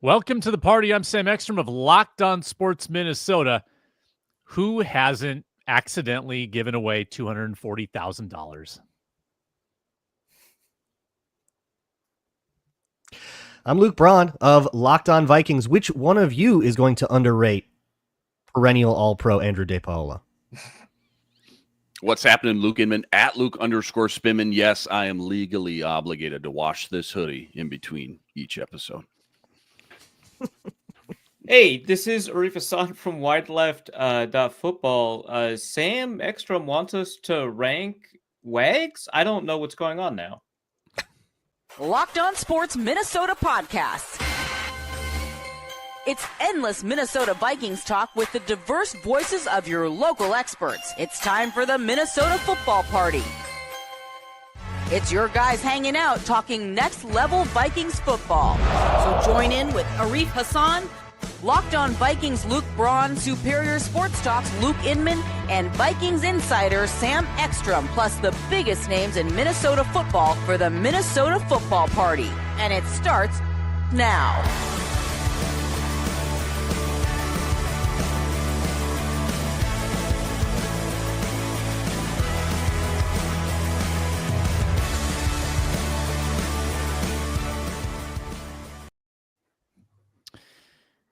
Welcome to the party. I'm Sam Ekstrom of Locked On Sports Minnesota. Who hasn't accidentally given away $240,000? I'm Luke Braun of Locked On Vikings. Which one of you is going to underrate perennial All-Pro Andrew DePaola? What's happening, Luke Inman at Luke_Spinman? Yes, I am legally obligated to wash this hoodie in between each episode. Hey, this is Arif Hasan from WideLeft.Football. Sam Ekstrom wants us to rank Wags? I don't know what's going on now. Locked On Sports Minnesota Podcasts. It's endless Minnesota Vikings talk with the diverse voices of your local experts. It's time for the Minnesota Football Party. It's your guys hanging out talking next level Vikings football. So join in with Arif Hasan, Locked On Vikings Luke Braun, Superior Sports Talks Luke Inman, and Vikings insider Sam Ekstrom, plus the biggest names in Minnesota football for the Minnesota Football Party. And it starts now.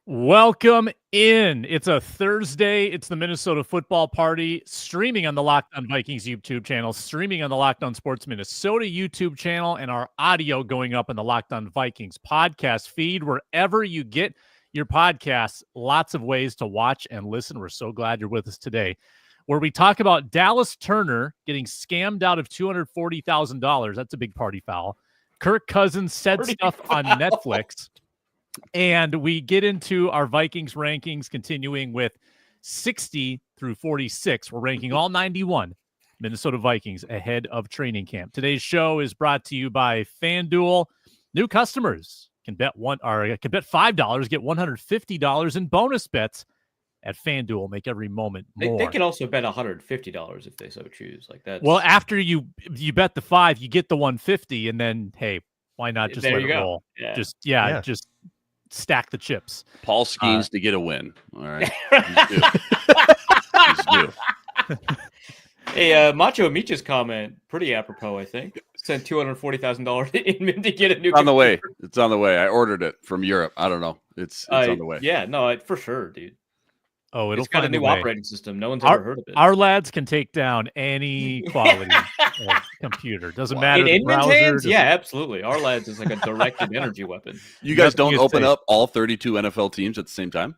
Welcome in. It's a Thursday. It's the Minnesota Football Party, streaming on the Locked On Vikings YouTube channel, streaming on the Locked On Sports Minnesota YouTube channel, and our audio going up on the Locked On Vikings podcast feed. Wherever you get your podcasts, lots of ways to watch and listen. We're so glad you're with us today, where we talk about Dallas Turner getting scammed out of $240,000. That's a big party foul. Kirk Cousins said stuff on Netflix. And we get into our Vikings rankings, continuing with 60 through 46. We're ranking all 91 Minnesota Vikings ahead of training camp. Today's show is brought to you by FanDuel. New customers can bet $5, get $150 in bonus bets at FanDuel. Make every moment more. They can also bet $150 if they so choose. Like that. Well, after you bet the $5, you get the $150, and then hey, why not just let it roll? Yeah. Just stack the chips. Paul schemes to get a win. All right. He's due. Hey, Macho Micha's comment, pretty apropos, I think. Sent $240,000 to Inman to get a new It's on the way. It's on the way. I ordered it from Europe. I don't know. It's on the way. Yeah, no, for sure, dude. Oh, It's got a new operating system. No one's ever heard of it. Our lads can take down any quality of computer. Doesn't matter. In Inman's hands? Yeah, absolutely. Our lads is like a directed energy weapon. You guys don't open up all 32 NFL teams at the same time?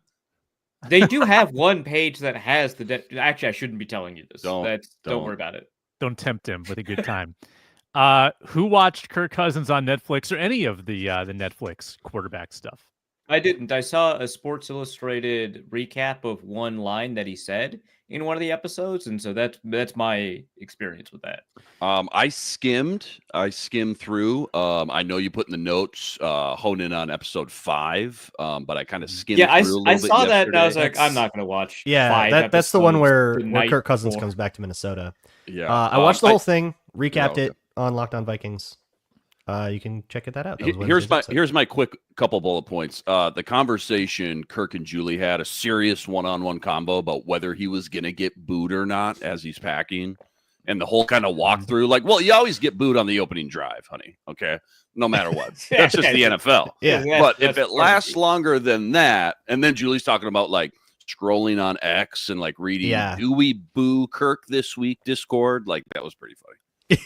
They do have one page that has the... Actually, I shouldn't be telling you this. Don't worry about it. Don't tempt him with a good time. Who watched Kirk Cousins on Netflix or any of the Netflix quarterback stuff? I didn't. I saw a Sports Illustrated recap of one line that he said in one of the episodes, and so that's my experience with that. I skimmed through. I know you put in the notes, hone in on episode 5, but I kind of skimmed through a little bit. I saw that, and I was yesterday. like, I'm not going to watch. Yeah, that's the one where Kirk Cousins comes back to Minnesota. Yeah, I watched the whole thing, recapped it on Locked On Vikings. You can check that out. Here's my quick couple bullet points. The conversation Kirk and Julie had, a serious one-on-one combo about whether he was going to get booed or not as he's packing, and the whole kind of walkthrough. Like, well, you always get booed on the opening drive, honey. Okay, no matter what. That's just the NFL. Yeah, but if it lasts longer than that, and then Julie's talking about like scrolling on X and like reading, do we boo Kirk this week? Discord, like that was pretty funny.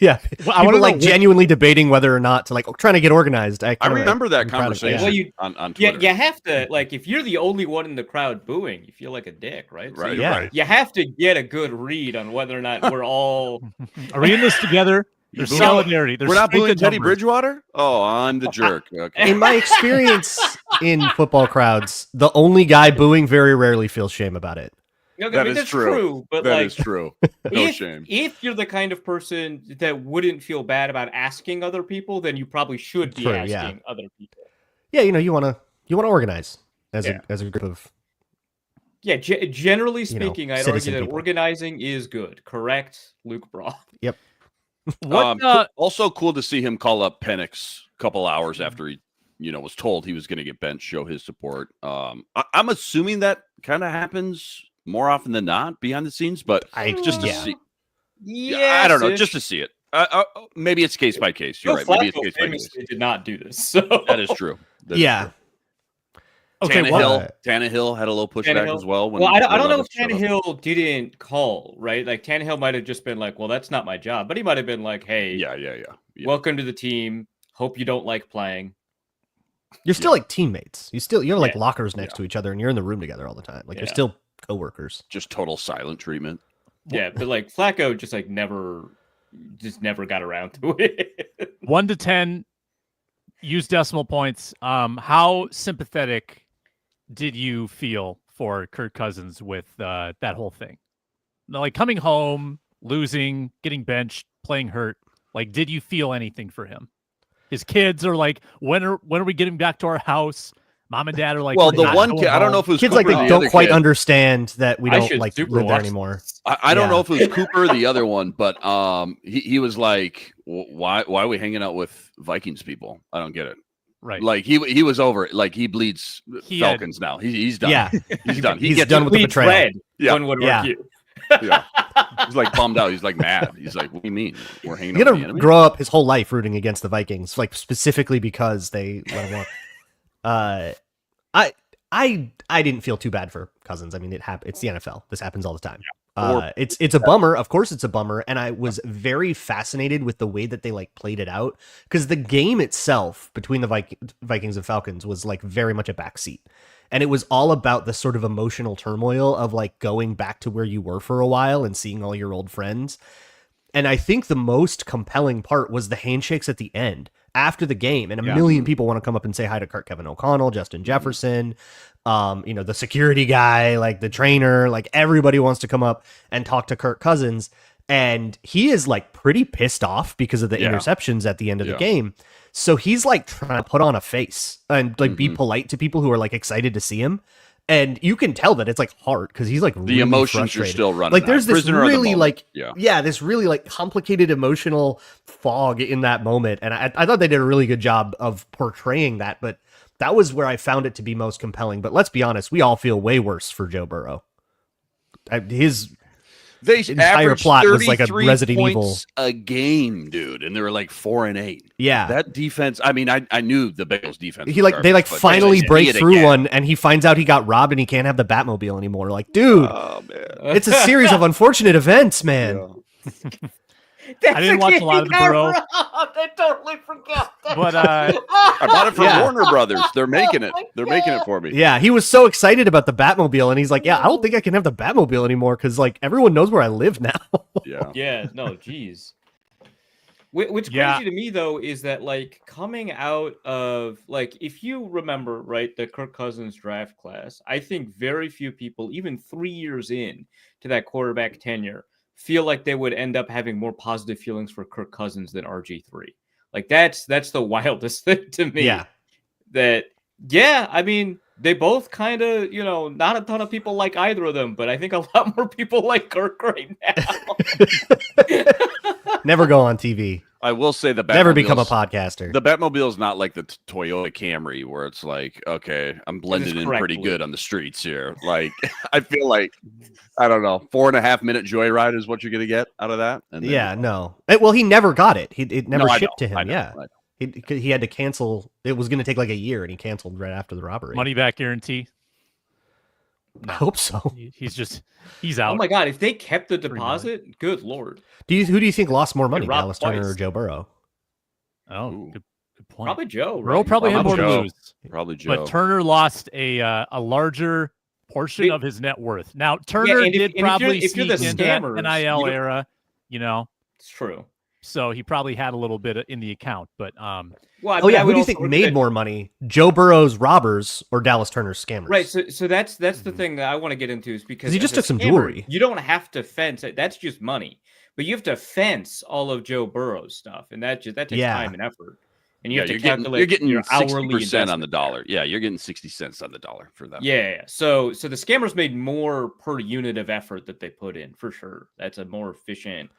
Yeah, I want to like genuinely debating whether or not to like trying to get organized. I remember that conversation. Well, on Twitter. You have to like if you're the only one in the crowd booing, you feel like a dick, right? Right. So you have to get a good read on whether or not we're all are we in this together. There's solidarity. We're not booing Teddy Bridgewater. Oh, I'm the jerk. Okay. In my experience in football crowds, the only guy booing very rarely feels shame about it. Okay, that is true. But that is true. No shame. If you're the kind of person that wouldn't feel bad about asking other people, then you probably should be asking other people. Yeah, you want to organize as a group of. Yeah, generally speaking, I'd argue that people. Organizing is good. Correct, Luke Braun. Yep. Also cool to see him call up Penix a couple hours after he was told he was going to get benched, show his support. I'm assuming that kind of happens more often than not behind the scenes, but just to see. Yeah, I don't know, just to see it. Maybe it's case by case. You're right. Maybe it's case by case. Did not do this. So that is true. That is true. Okay, Tannehill had a little pushback as well. I don't know if Tannehill didn't call, right? Like Tannehill might have just been like, "Well, that's not my job," but he might have been like, "Hey, yeah. Welcome to the team. Hope you don't like playing." You're still like teammates. You have like lockers next to each other, and you're in the room together all the time. Like you're still coworkers. Just total silent treatment. Yeah, but like Flacco just like never got around to it. 1 to 10, use decimal points. How sympathetic did you feel for Kirk Cousins with that whole thing? Like coming home, losing, getting benched, playing hurt. Like, did you feel anything for him? His kids are like, when are we getting back to our house? Mom and dad are like, well, the one kid, I don't know if it was kids Cooper, like they don't quite understand that we don't like live there anymore. I don't know if it was Cooper or the other one, but he was like, why are we hanging out with Vikings people? I don't get it. Right. Like he was over it. Like he bleeds Falcons now. He's done. Yeah. He's done. He's done with the betrayal. Red, one would argue. Yeah. He's like bummed out. He's like mad. He's like, what do you mean? We're hanging out with the enemy? Grow up his whole life rooting against the Vikings, like specifically because they let him walk. I didn't feel too bad for Cousins. I mean, it's the NFL. This happens all the time. It's a bummer. Of course it's a bummer. And I was very fascinated with the way that they like played it out, because the game itself between the Vikings and Falcons was like very much a backseat. And it was all about the sort of emotional turmoil of like going back to where you were for a while and seeing all your old friends. And I think the most compelling part was the handshakes at the end after the game. And a million people want to come up and say hi to Kevin O'Connell, Justin Jefferson, the security guy, like the trainer, like everybody wants to come up and talk to Kirk Cousins. And he is like pretty pissed off because of the interceptions at the end of the game. So he's like trying to put on a face and like be polite to people who are like excited to see him. And you can tell that it's like hard because he's like the really emotions frustrated. are still running. Like there's this really like this really like complicated emotional fog in that moment. And I thought they did a really good job of portraying that, but that was where I found it to be most compelling. But let's be honest, we all feel way worse for Joe Burrow. His entire plot was like a Resident Evil a game, dude, and they were like 4-8. Yeah, that defense. I mean, I knew the Bengals defense. They finally break through one, and he finds out he got robbed, and he can't have the Batmobile anymore. Like, dude, it's a series of unfortunate events, man. Yeah. I didn't watch a lot of the Burrow. I totally forgot that. But I bought it from Warner Brothers. They're making it. They're making it for me. Yeah, he was so excited about the Batmobile, and he's like, "Yeah, I don't think I can have the Batmobile anymore because like everyone knows where I live now." Yeah. No, geez. What's crazy to me though is that like coming out of like if you remember right the Kirk Cousins draft class, I think very few people, even 3 years in to that quarterback tenure, feel like they would end up having more positive feelings for Kirk Cousins than RG3. Like that's the wildest thing to me. I mean, they both kind of, not a ton of people like either of them, but I think a lot more people like Kirk right now. Never go on TV. I will say never become a podcaster. The Batmobile is not like the Toyota Camry where it's like, okay, I'm blended in pretty good on the streets here. Like, I feel like, I don't know, 4.5 minute joyride is what you're going to get out of that. And then, no. Well, he never got it. It never shipped to him. I know. He had to cancel. It was going to take like a year, and he canceled right after the robbery. Money back guarantee. I hope so. He's out. Oh my god! If they kept the deposit, good lord. Who do you think lost more money, Dallas Turner or Joe Burrow? Oh, good point. Probably Joe. Right? Burrow probably had more to lose. Probably Joe. But Turner lost a larger portion of his net worth. Now Turner did probably sneak into that NIL era. It's true. So he probably had a little bit in the account, but who do you think made more money? Joe Burrow's robbers or Dallas Turner's scammers? Right. So that's the thing that I want to get into is because he just took some jewelry. You don't have to fence it. That's just money, but you have to fence all of Joe Burrow's stuff, and that takes time and effort. And you have to calculate. You're getting your hourly 60% on the dollar. Yeah, you're getting 60 cents on the dollar for that. Yeah. So the scammers made more per unit of effort that they put in for sure. That's a more efficient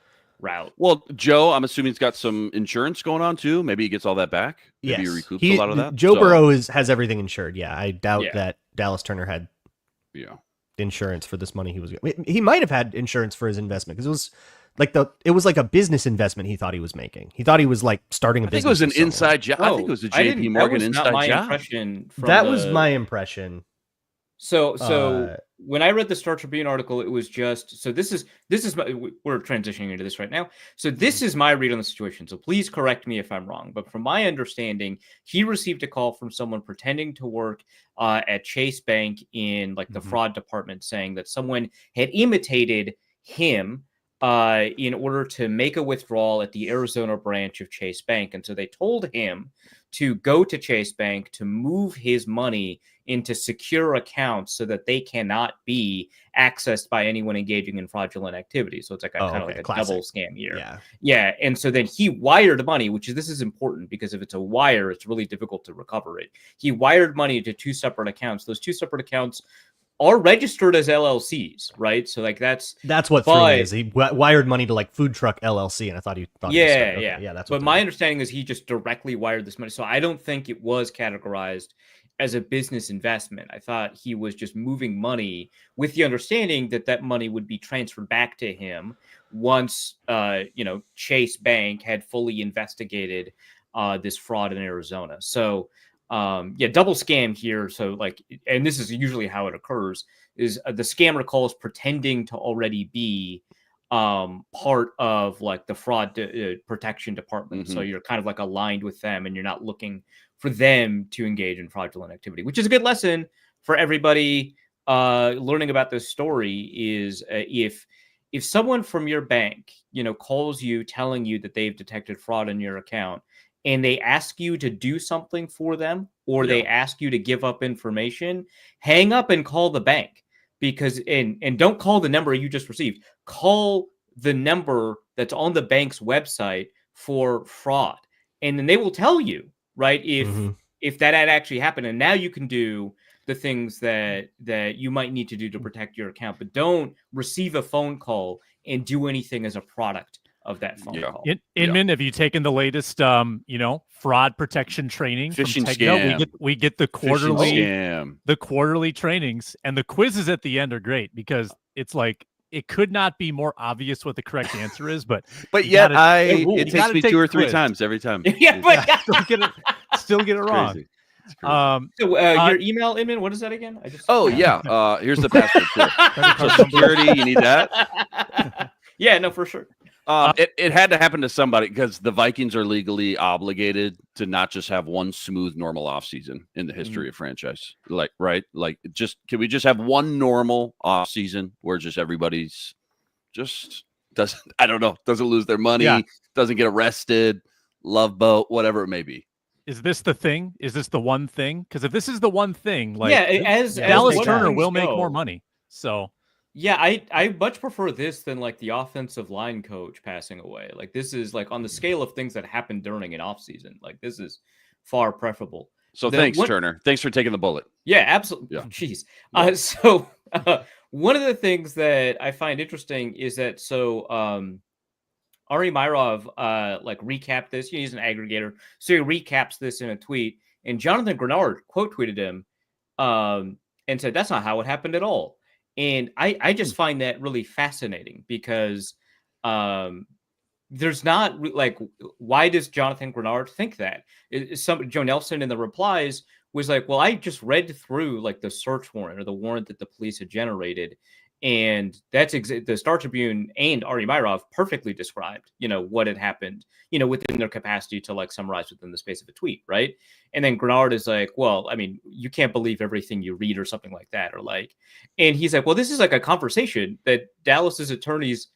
route. Well, Joe, I'm assuming he's got some insurance going on too. Maybe he gets all that back. Maybe he recoups a lot of that. Joe Burrow has everything insured. Yeah, I doubt Yeah. that Dallas Turner had Yeah. insurance for this money he was. He might have had insurance for his investment because it was like a business investment he thought he was making. He thought he was like starting a business. I think it was an inside job. I think it was a JP Morgan inside job. That was my impression. So when I read the Star Tribune article, it was just this is we're transitioning into this right now. So this is my read on the situation. So please correct me if I'm wrong. But from my understanding, he received a call from someone pretending to work at Chase Bank in like the fraud department, saying that someone had imitated him in order to make a withdrawal at the Arizona branch of Chase Bank. And so they told him to go to Chase Bank to move his money into secure accounts so that they cannot be accessed by anyone engaging in fraudulent activity. So it's like kind of like a double scam here. Yeah. And so then he wired money, this is important because if it's a wire, it's really difficult to recover it. He wired money to two separate accounts. Those two separate accounts are registered as LLCs, right? So like that's what threw me is he wired money to like Food Truck LLC, and I thought he thought yeah. That's but my understanding is he just directly wired this money. So I don't think it was categorized as a business investment. I thought he was just moving money with the understanding that that money would be transferred back to him once Chase Bank had fully investigated this fraud in Arizona. So double scam here. So like, and this is usually how it occurs, is the scammer calls pretending to already be part of like the fraud protection department. So you're kind of like aligned with them and you're not looking for them to engage in fraudulent activity, which is a good lesson for everybody learning about this story. Is if someone from your bank, calls you telling you that they've detected fraud in your account, and they ask you to do something for them, or they ask you to give up information, hang up and call the bank, because and don't call the number you just received. Call the number that's on the bank's website for fraud, and then they will tell you, right, if that had actually happened. And now you can do the things that you might need to do to protect your account, but don't receive a phone call and do anything as a product of that phone call. Inman, have you taken the latest, fraud protection training? Phishing from scam. We get the quarterly trainings, and the quizzes at the end are great because it's like it could not be more obvious what the correct answer is, but yet it takes me 2 or 3 times every time. Still get it wrong. Your email, Inman, what is that again? Here's the password too. So security, you need that. Yeah, no, for sure. It had to happen to somebody because the Vikings are legally obligated to not just have one smooth, normal offseason in the history of franchise. Like, right? Like, can we just have one normal offseason where just everybody's doesn't lose their money, doesn't get arrested, love boat, whatever it may be. Is this the thing? Is this the one thing? Because if this is the one thing, like Dallas Turner will make more money. So. Yeah, I much prefer this than like the offensive line coach passing away. Like this is like on the scale of things that happen during an offseason. Like this is far preferable. So thanks, Turner. Thanks for taking the bullet. Yeah, absolutely. Yeah. Jeez. One of the things that I find interesting is that Ari Myrov recapped this. He's an aggregator. So he recaps this in a tweet. And Jonathan Grenard quote tweeted him and said, "That's not how it happened at all." And I just find that really fascinating because there's not why does Jonathan Grenard think that? Joe Nelson in the replies was like, well, I just read through like the search warrant or the warrant that the police had generated. And that's the Star Tribune and Ari Myrov perfectly described, what had happened, within their capacity to like summarize within the space of a tweet. Right. And then Grenard is like, well, I mean, you can't believe everything you read or something like that. Or like, and he's like, well, this is like a conversation that Dallas's attorneys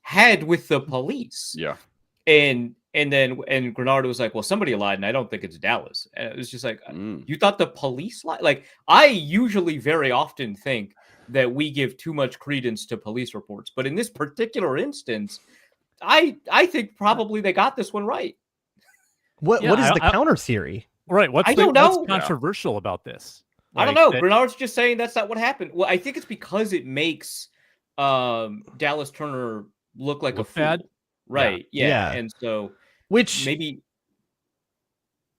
had with the police. Yeah. And Grenard was like, well, somebody lied and I don't think it's Dallas. And it was just like, you thought the police lied? Like, I usually very often think that we give too much credence to police reports. But in this particular instance, I think probably they got this one right. What is the counter theory? Right. I don't know. What's controversial about this? I don't know. Grenard's just saying that's not what happened. Well, I think it's because it makes Dallas Turner look like a fool. Right. Yeah. And so Which maybe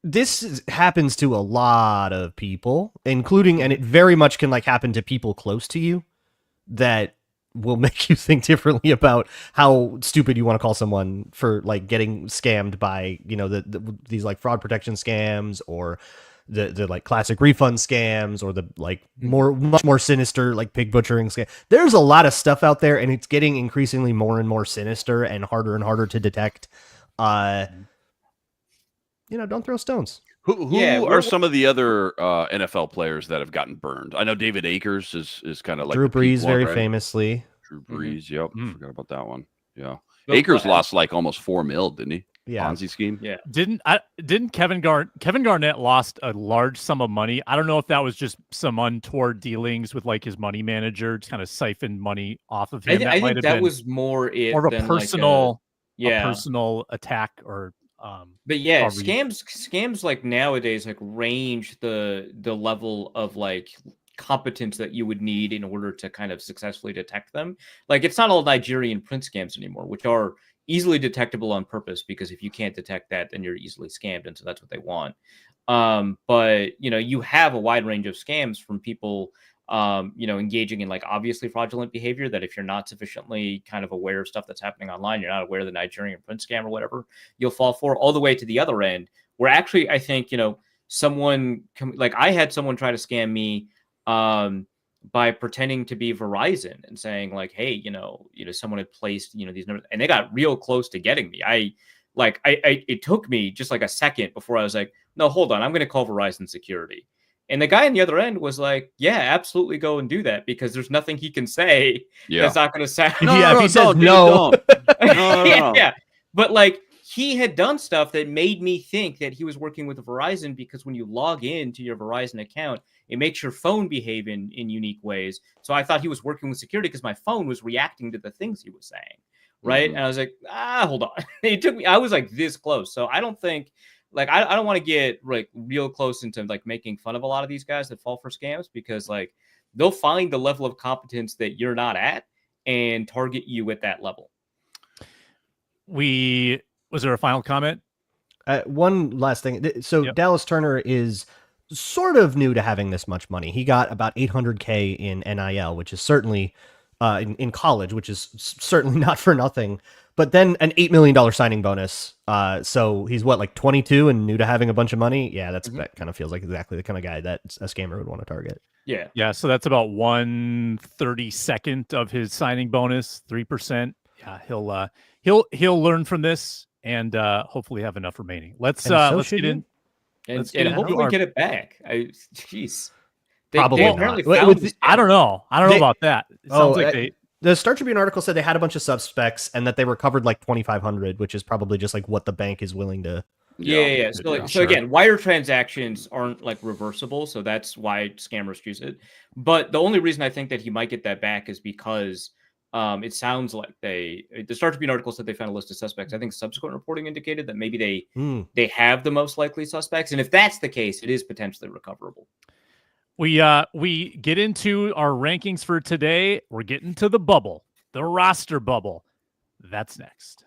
this happens to a lot of people, including, and it very much can like happen to people close to you that will make you think differently about how stupid you want to call someone for like getting scammed by, you know, these like fraud protection scams, or the like classic refund scams, or the like much more sinister like pig butchering scam. There's a lot of stuff out there, and it's getting increasingly more and more sinister and harder to detect. You know, don't throw stones. Who are some of the other NFL players that have gotten burned? I know David Akers is kind of like Drew the peak Brees, one, very right? famoess. Drew Brees, yep. Forgot about that one. Yeah. But- Akers lost like almost $4 million, didn't he? Yeah. Ponzi scheme. Yeah. Didn't Kevin Garnett lost a large sum of money? I don't know if that was just some untoward dealings with like his money manager to kind of siphon money off of him. I think that was more it more of a than personal, like a personal attack or. But yeah, Probably. scams like nowadays like range the level of like competence that you would need in order to kind of successfully detect them. Like it's not all Nigerian print scams anymore, which are easily detectable on purpose, because if you can't detect that, then you're easily scammed, and so that's what they want. But you know, you have a wide range of scams from people you know, engaging in like obviously fraudulent behavior that if you're not sufficiently kind of aware of stuff that's happening online, you're not aware of the Nigerian print scam or whatever, you'll fall for, all the way to the other end where actually I think, you know, like I had someone try to scam me by pretending to be Verizon and saying like, hey, you know, someone had placed, you know, these numbers, and they got real close to getting me. It took me just like a second before I was like, no, hold on, I'm going to call Verizon security. And the guy on the other end was like, yeah, absolutely go and do that, because there's nothing he can say that's not going to sound. If he says no. Yeah. But like he had done stuff that made me think that he was working with Verizon, because when you log into your Verizon account, it makes your phone behave in unique ways. So I thought he was working with security because my phone was reacting to the things he was saying. Right. And I was like, hold on. It took me, I was like this close. So I don't think, like, I don't want to get like real close into like making fun of a lot of these guys that fall for scams, because like they'll find the level of competence that you're not at and target you at that level. Was there a final comment? One last thing. So Dallas Turner is sort of new to having this much money. He got about $800K in NIL, which is certainly in college, which is certainly not for nothing. But then an $8 million signing bonus. So he's what, like 22 and new to having a bunch of money? Yeah, that kind of feels like exactly the kind of guy that a scammer would want to target. Yeah. Yeah. So that's about 1/32 of his signing bonus, 3%. Yeah, he'll learn from this and hopefully have enough remaining. Let's get in. And hopefully get it back. Jeez. Probably they not. I don't know. I don't know about that. It sounds like the Star Tribune article said they had a bunch of suspects and that they recovered like $2,500, which is probably just like what the bank is willing to. Yeah. So again, wire transactions aren't like reversible, so that's why scammers use it. But the only reason I think that he might get that back is because it sounds like the Star Tribune article said they found a list of suspects. I think subsequent reporting indicated that maybe they have the most likely suspects, and if that's the case, it is potentially recoverable. We get into our rankings for today. We're getting to the bubble, the roster bubble. That's next.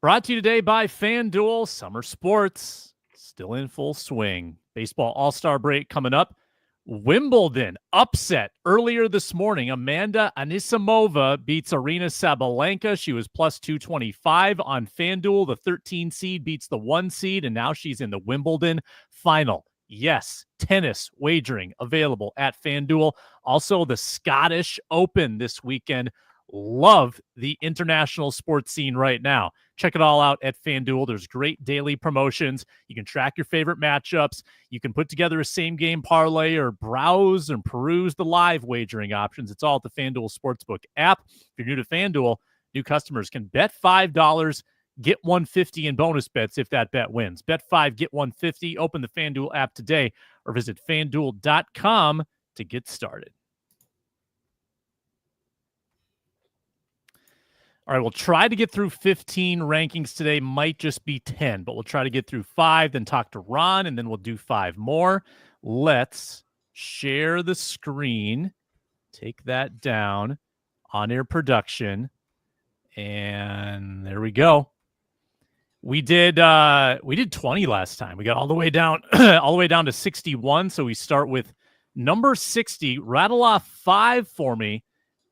Brought to you today by FanDuel. Summer sports still in full swing. Baseball All-Star break coming up. Wimbledon upset earlier this morning. Amanda Anisimova beats Arina Sabalenka. She was plus 225 on FanDuel. The 13 seed beats the 1 seed, and now she's in the Wimbledon final. Yes, tennis wagering available at FanDuel. Also, the Scottish Open this weekend. Love the international sports scene right now. Check it all out at FanDuel. There's great daily promotions. You can track your favorite matchups. You can put together a same-game parlay or browse and peruse the live wagering options. It's all at the FanDuel Sportsbook app. If you're new to FanDuel, new customers can bet $5, get $150 in bonus bets if that bet wins. Bet 5, get $150. Open the FanDuel app today or visit FanDuel.com to get started. All right, we'll try to get through 15 rankings today. Might just be 10, but we'll try to get through 5, then talk to Ron, and then we'll do 5 more. Let's share the screen. Take that down on-air production. And there we go. We did 20 last time. We got all the way down to 61. So we start with number 60. Rattle off 5 for me.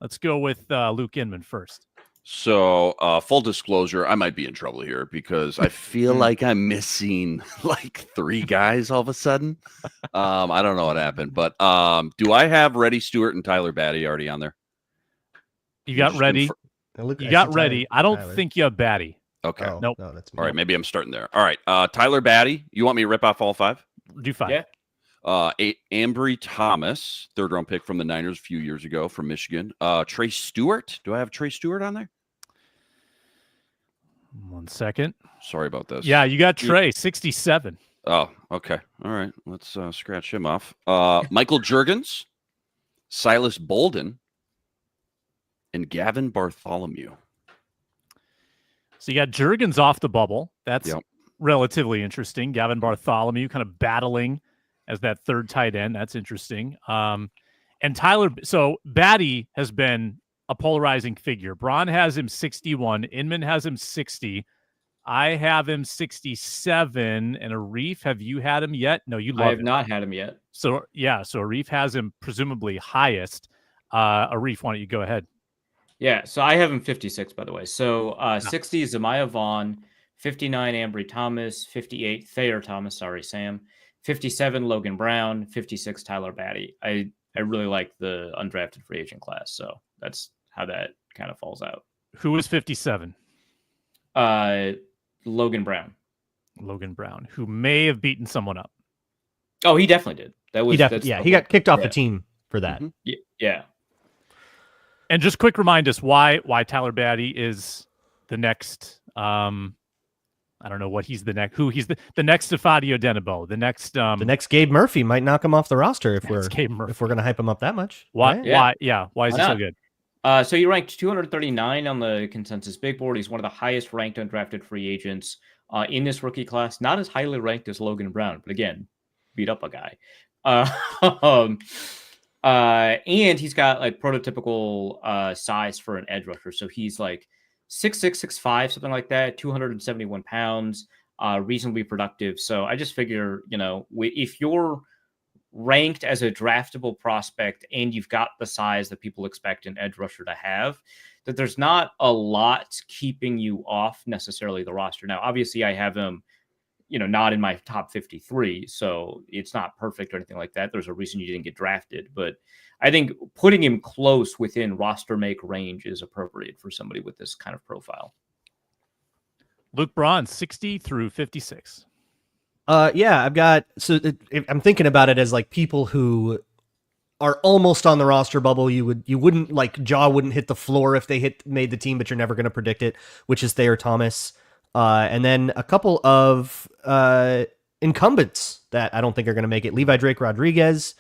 Let's go with Luke Inman first. So, full disclosure, I might be in trouble here because I feel like I'm missing like 3 guys all of a sudden. I don't know what happened, but do I have Reddy Stewart and Tyler Batty already on there? You got Reddy. You got Reddy. I don't think you have Batty. Okay. Oh, Nope. No, that's me. All right. Maybe I'm starting there. All right. Tyler Batty. You want me to rip off all 5? Do 5. Yeah. Ambry Thomas, 3rd round pick from the Niners a few years ago from Michigan. Trey Stewart. Do I have Trey Stewart on there? 1 second. Sorry about this. Yeah, you got Trey, 67. Oh, okay. All right. Let's scratch him off. Michael Juergens, Silas Bolden, and Gavin Bartholomew. So you got Juergens off the bubble. That's Yep. relatively interesting. Gavin Bartholomew kind of battling as that 3rd tight end. That's interesting. And Tyler, so Batty has been a polarizing figure. Braun has him 61. Inman has him 60. I have him 67. And Arif, have you had him yet? No, you love I have him. not had him yet. So, yeah, so Arif has him presumably highest. Arif, why don't you go ahead? Yeah, so I have him 56, by the way. So 60 is Zamaya Vaughn, 59 Ambry Thomas, 58 Thayer Thomas, sorry, Sam, 57 Logan Brown, 56 Tyler Batty. I really like the undrafted free agent class, so that's how that kind of falls out. Who was 57? Logan Brown. Logan Brown, who may have beaten someone up. Oh, he definitely did. That was He got kicked off the team for that. Mm-hmm. Yeah. And just quick remind us why Tyler Batty is the next. I don't know what he's the next. Who he's the next Safadio Denebo. The next Gabe Murphy might knock him off the roster if we're Gabe Murphy. if we're gonna hype him up that much. Why? Right? Why is he so good? So he ranked 239 on the consensus big board. He's one of the highest ranked undrafted free agents in this rookie class. Not as highly ranked as Logan Brown, but again, beat up a guy. And he's got like prototypical size for an edge rusher. So he's like 6'6", 6'5", something like that, 271 pounds, reasonably productive. So I just figure, if you're ranked as a draftable prospect and you've got the size that people expect an edge rusher to have, that there's not a lot keeping you off necessarily the roster. Now, obviously I have him, not in my top 53, so it's not perfect or anything like that. There's a reason you didn't get drafted, but I think putting him close within roster make range is appropriate for somebody with this kind of profile. Luke Braun, 60 through 56. Yeah, I've got. So I'm thinking about it as like people who are almost on the roster bubble. You wouldn't like jaw wouldn't hit the floor if they made the team, but you're never going to predict it. Which is Thayer Thomas, and then a couple of incumbents that I don't think are going to make it: Levi Drake Rodriguez,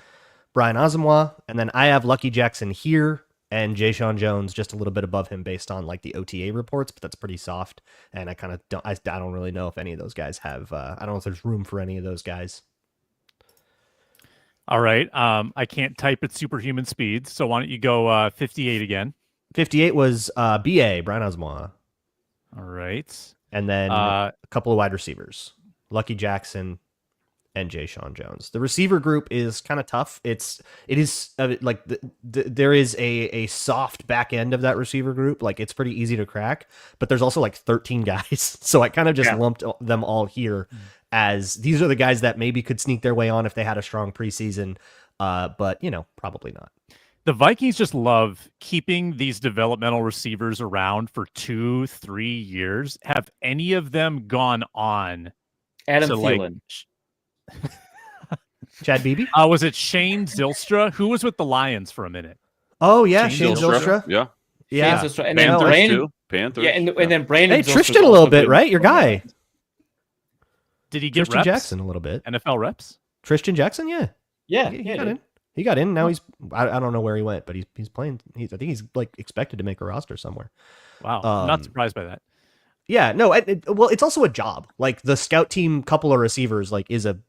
Brian Asamoah, and then I have Lucky Jackson here and Jay Sean Jones just a little bit above him based on like the OTA reports, but that's pretty soft. And I kind of don't really know if any of those guys have. I don't know if there's room for any of those guys. All right. I can't type at superhuman speed, so why don't you go 58 again? 58 was BA Brian Asamoah. All right. And then a couple of wide receivers, Lucky Jackson and Jay Sean Jones. The receiver group is kind of tough. It is like there is a soft back end of that receiver group. Like it's pretty easy to crack, but there's also like 13 guys. So I kind of just lumped them all here as these are the guys that maybe could sneak their way on if they had a strong preseason. But probably not. The Vikings just love keeping these developmental receivers around for 2-3 years. Have any of them gone on? Adam Thielen. Chad Beebe? Was it Shane Zylstra? Who was with the Lions for a minute? Oh, yeah, Shane Zylstra. Yeah. Yeah. Shane Zylstra. And Panthers, then Brandon, too. Panthers. Yeah, and then Brandon. Hey, Tristan a little bit, right? Your guy. Did he get Tristan reps? Jackson a little bit. NFL reps? Tristan Jackson, yeah. Yeah, He got in. He got in. Now he's I don't know where he went, but he's playing. I think he's like expected to make a roster somewhere. Wow. I'm not surprised by that. Yeah, no. Well, it's also a job. Like the scout team, couple of receivers, like is a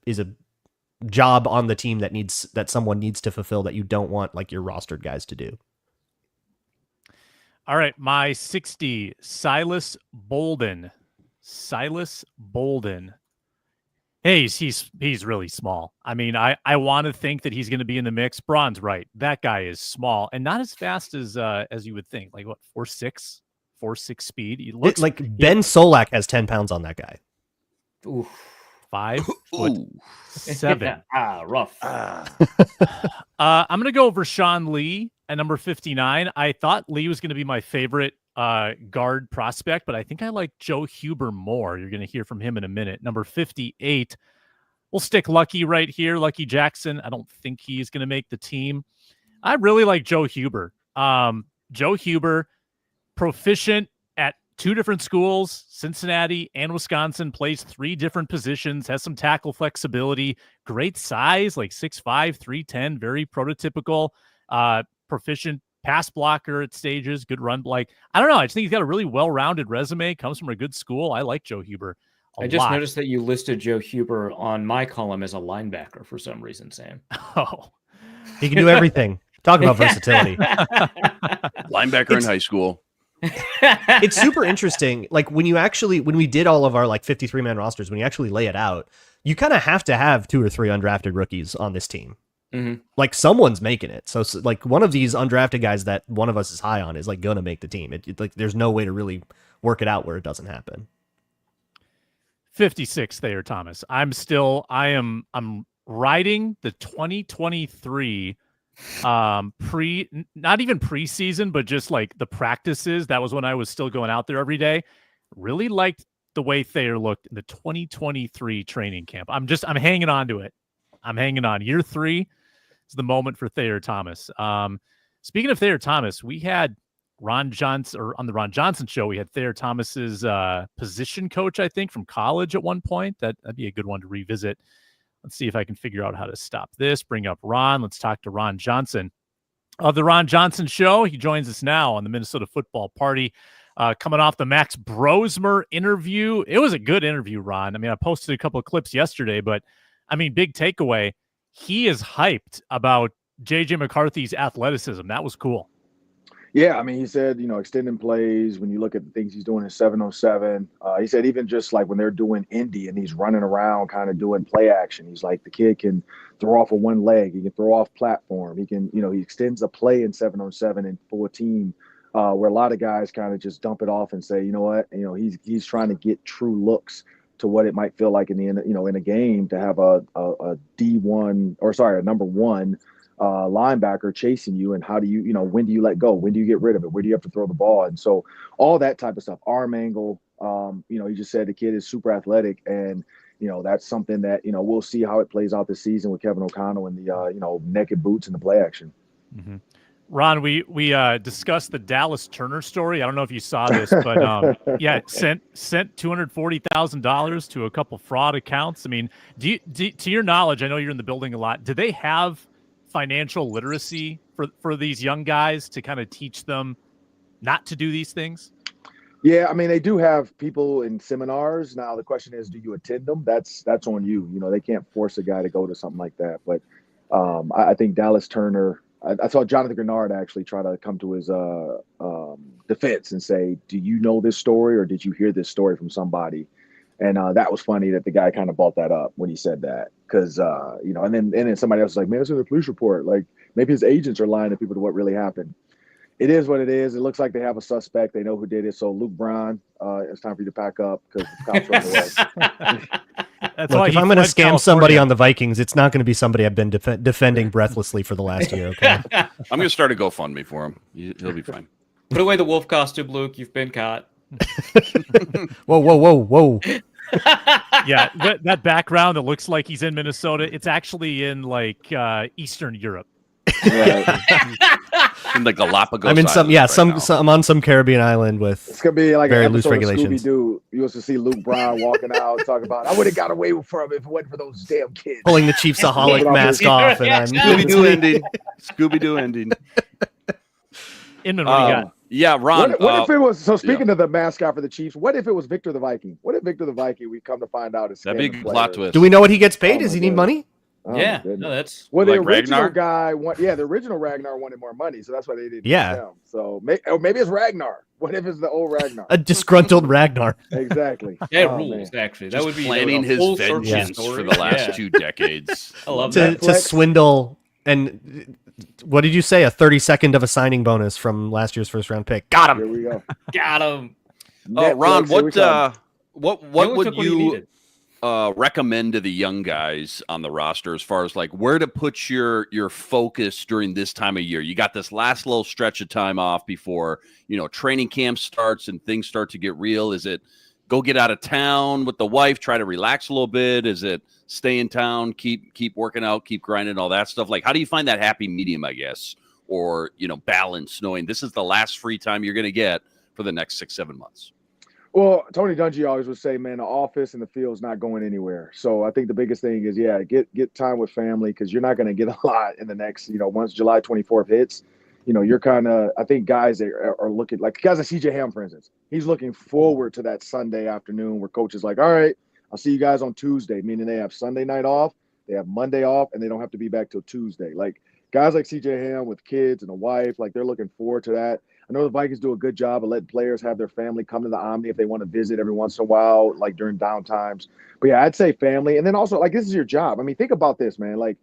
job on the team that someone needs to fulfill that you don't want like your rostered guys to do. All right, my 60, Silas Bolden. Silas Bolden. Hey, he's really small. I mean, I want to think that he's going to be in the mix. Braun's right. That guy is small and not as fast as you would think. Like what, 4.6 speed. He looks like Ben Solak has 10 pounds on that guy. Ooh. 5'7". Rough. I'm gonna go over Sean Lee at number 59. I thought Lee was gonna be my favorite guard prospect, but I think I like Joe Huber more. You're gonna hear from him in a minute. Number 58. We'll stick Lucky right here. Lucky Jackson. I don't think he's gonna make the team. I really like Joe Huber. Joe Huber, proficient at 2 different schools, Cincinnati and Wisconsin, plays 3 different positions, has some tackle flexibility, great size, like 6'5", 310, very prototypical, proficient pass blocker at stages, good run. Like, I don't know. I just think he's got a really well-rounded resume, comes from a good school. I like Joe Huber I just noticed that you listed Joe Huber on my column as a linebacker for some reason, Sam. Oh. He can do everything. Talk about versatility. Linebacker in high school. It's super interesting. Like when we did all of our like 53-man rosters, when you actually lay it out, you kind of have to have 2 or 3 undrafted rookies on this team. Mm-hmm. Like someone's making it. So like one of these undrafted guys that one of us is high on is like going to make the team. Like there's no way to really work it out where it doesn't happen. 56 Thayer Thomas. I'm riding the 2023 not even preseason, but just like the practices. That was when I was still going out there every day. Really liked the way Thayer looked in the 2023 training camp. I'm hanging on to it. I'm hanging on. Year 3 is the moment for Thayer Thomas. Speaking of Thayer Thomas, we had Ron Johnson, or on the Ron Johnson show, we had Thayer Thomas's position coach, I think, from college at one point. That'd be a good one to revisit. Let's see if I can figure out how to stop this. Bring up Ron. Let's talk to Ron Johnson of the Ron Johnson Show. He joins us now on the Minnesota Football Party, coming off the Max Brosmer interview. It was a good interview, Ron. I mean, I posted a couple of clips yesterday, but I mean, big takeaway. He is hyped about J.J. McCarthy's athleticism. That was cool. Yeah, I mean, he said, extending plays, when you look at the things he's doing in 707, he said even just like when they're doing Indy and he's running around kind of doing play action, he's like, the kid can throw off of one leg, he can throw off platform, he can, he extends a play in 707 in full team, where a lot of guys kind of just dump it off and say, you know what, he's trying to get true looks to what it might feel like in a game to have a number 1 linebacker chasing you, and how do you, when do you let go? When do you get rid of it? Where do you have to throw the ball? And so all that type of stuff, arm angle, he just said the kid is super athletic, and, that's something that, we'll see how it plays out this season with Kevin O'Connell and the, naked boots and the play action. Mm-hmm. Ron, we discussed the Dallas Turner story. I don't know if you saw this, but yeah, sent $240,000 to a couple fraud accounts. I mean, to your knowledge, I know you're in the building a lot. Do they have financial literacy for these young guys to kind of teach them not to do these things? Yeah, I mean, they do have people in seminars. Now the question is, do you attend them? That's on you. They can't force a guy to go to something like that. But I think Dallas Turner, I saw Jonathan Grenard actually try to come to his defense and say, do you know this story, or did you hear this story from somebody? And that was funny that the guy kind of brought that up when he said that, because and then somebody else was like, man, it's in the police report. Like maybe his agents are lying to people to what really happened. It is what it is. It looks like they have a suspect. They know who did it. So Luke Braun, it's time for you to pack up because the cops are on the way. Look, if I'm going to scam somebody on the Vikings, it's not going to be somebody I've been defending breathlessly for the last year. Okay, I'm going to start a GoFundMe for him. He'll be fine. Put away the wolf costume, Luke. You've been caught. Whoa. Yeah, that background that looks like he's in Minnesota, it's actually in like Eastern Europe. Right. In the Galapagos. I'm in I'm on some Caribbean island with it's gonna be like very an loose regulations. Scooby-Doo. You used to see Luke Braun walking out talking about, I would have got away from him if it wasn't for those damn kids. Pulling the Chiefsaholic mask off, and I'm Scooby-Doo ending. Scooby-Doo ending. Inman, what do you got? Yeah, Ron. What if it was, so speaking of the mascot for the Chiefs, what if it was Victor the Viking? What if Victor the Viking, we come to find out, is that'd be a good plot twist. Do we know what he gets paid? Does he need money? Oh, yeah, my goodness. no, that's Well, the Like original Ragnar? guy, the original Ragnar wanted more money, so that's why they didn't Yeah. use him. So maybe it's Ragnar. What if it's the old Ragnar? A disgruntled Ragnar. Exactly. that Oh, rules. man. Actually, that Just would be planning a his full circle vengeance for story. the last Yeah. 2 decades. I love To, that. to Netflix. swindle, and what did you say? A 32nd of a signing bonus from last year's first round pick. Got Here him. we go. Got him. Ron, Netflix, here we come. what He only would took what he you needed. recommend to the young guys on the roster as far as like where to put your focus during this time of year? You got this last little stretch of time off before, training camp starts and things start to get real. Is it go get out of town with the wife, try to relax a little bit? Is it stay in town, keep working out, keep grinding, all that stuff? Like, how do you find that happy medium, I guess, or, balance, knowing this is the last free time you're going to get for the next 6-7 months? Well, Tony Dungy always would say, man, the office and the field's not going anywhere. So I think the biggest thing is, get time with family, because you're not going to get a lot in the next, once July 24th hits, you're kind of, I think guys are looking, like guys like CJ Ham, for instance, he's looking forward to that Sunday afternoon where coach is like, all right, I'll see you guys on Tuesday, meaning they have Sunday night off, they have Monday off, and they don't have to be back till Tuesday. Like guys like CJ Ham with kids and a wife, like they're looking forward to that. I know the Vikings do a good job of letting players have their family come to the Omni if they want to visit every once in a while, like during downtimes. But yeah, I'd say family. And then also, like, this is your job. I mean, think about this, man. Like,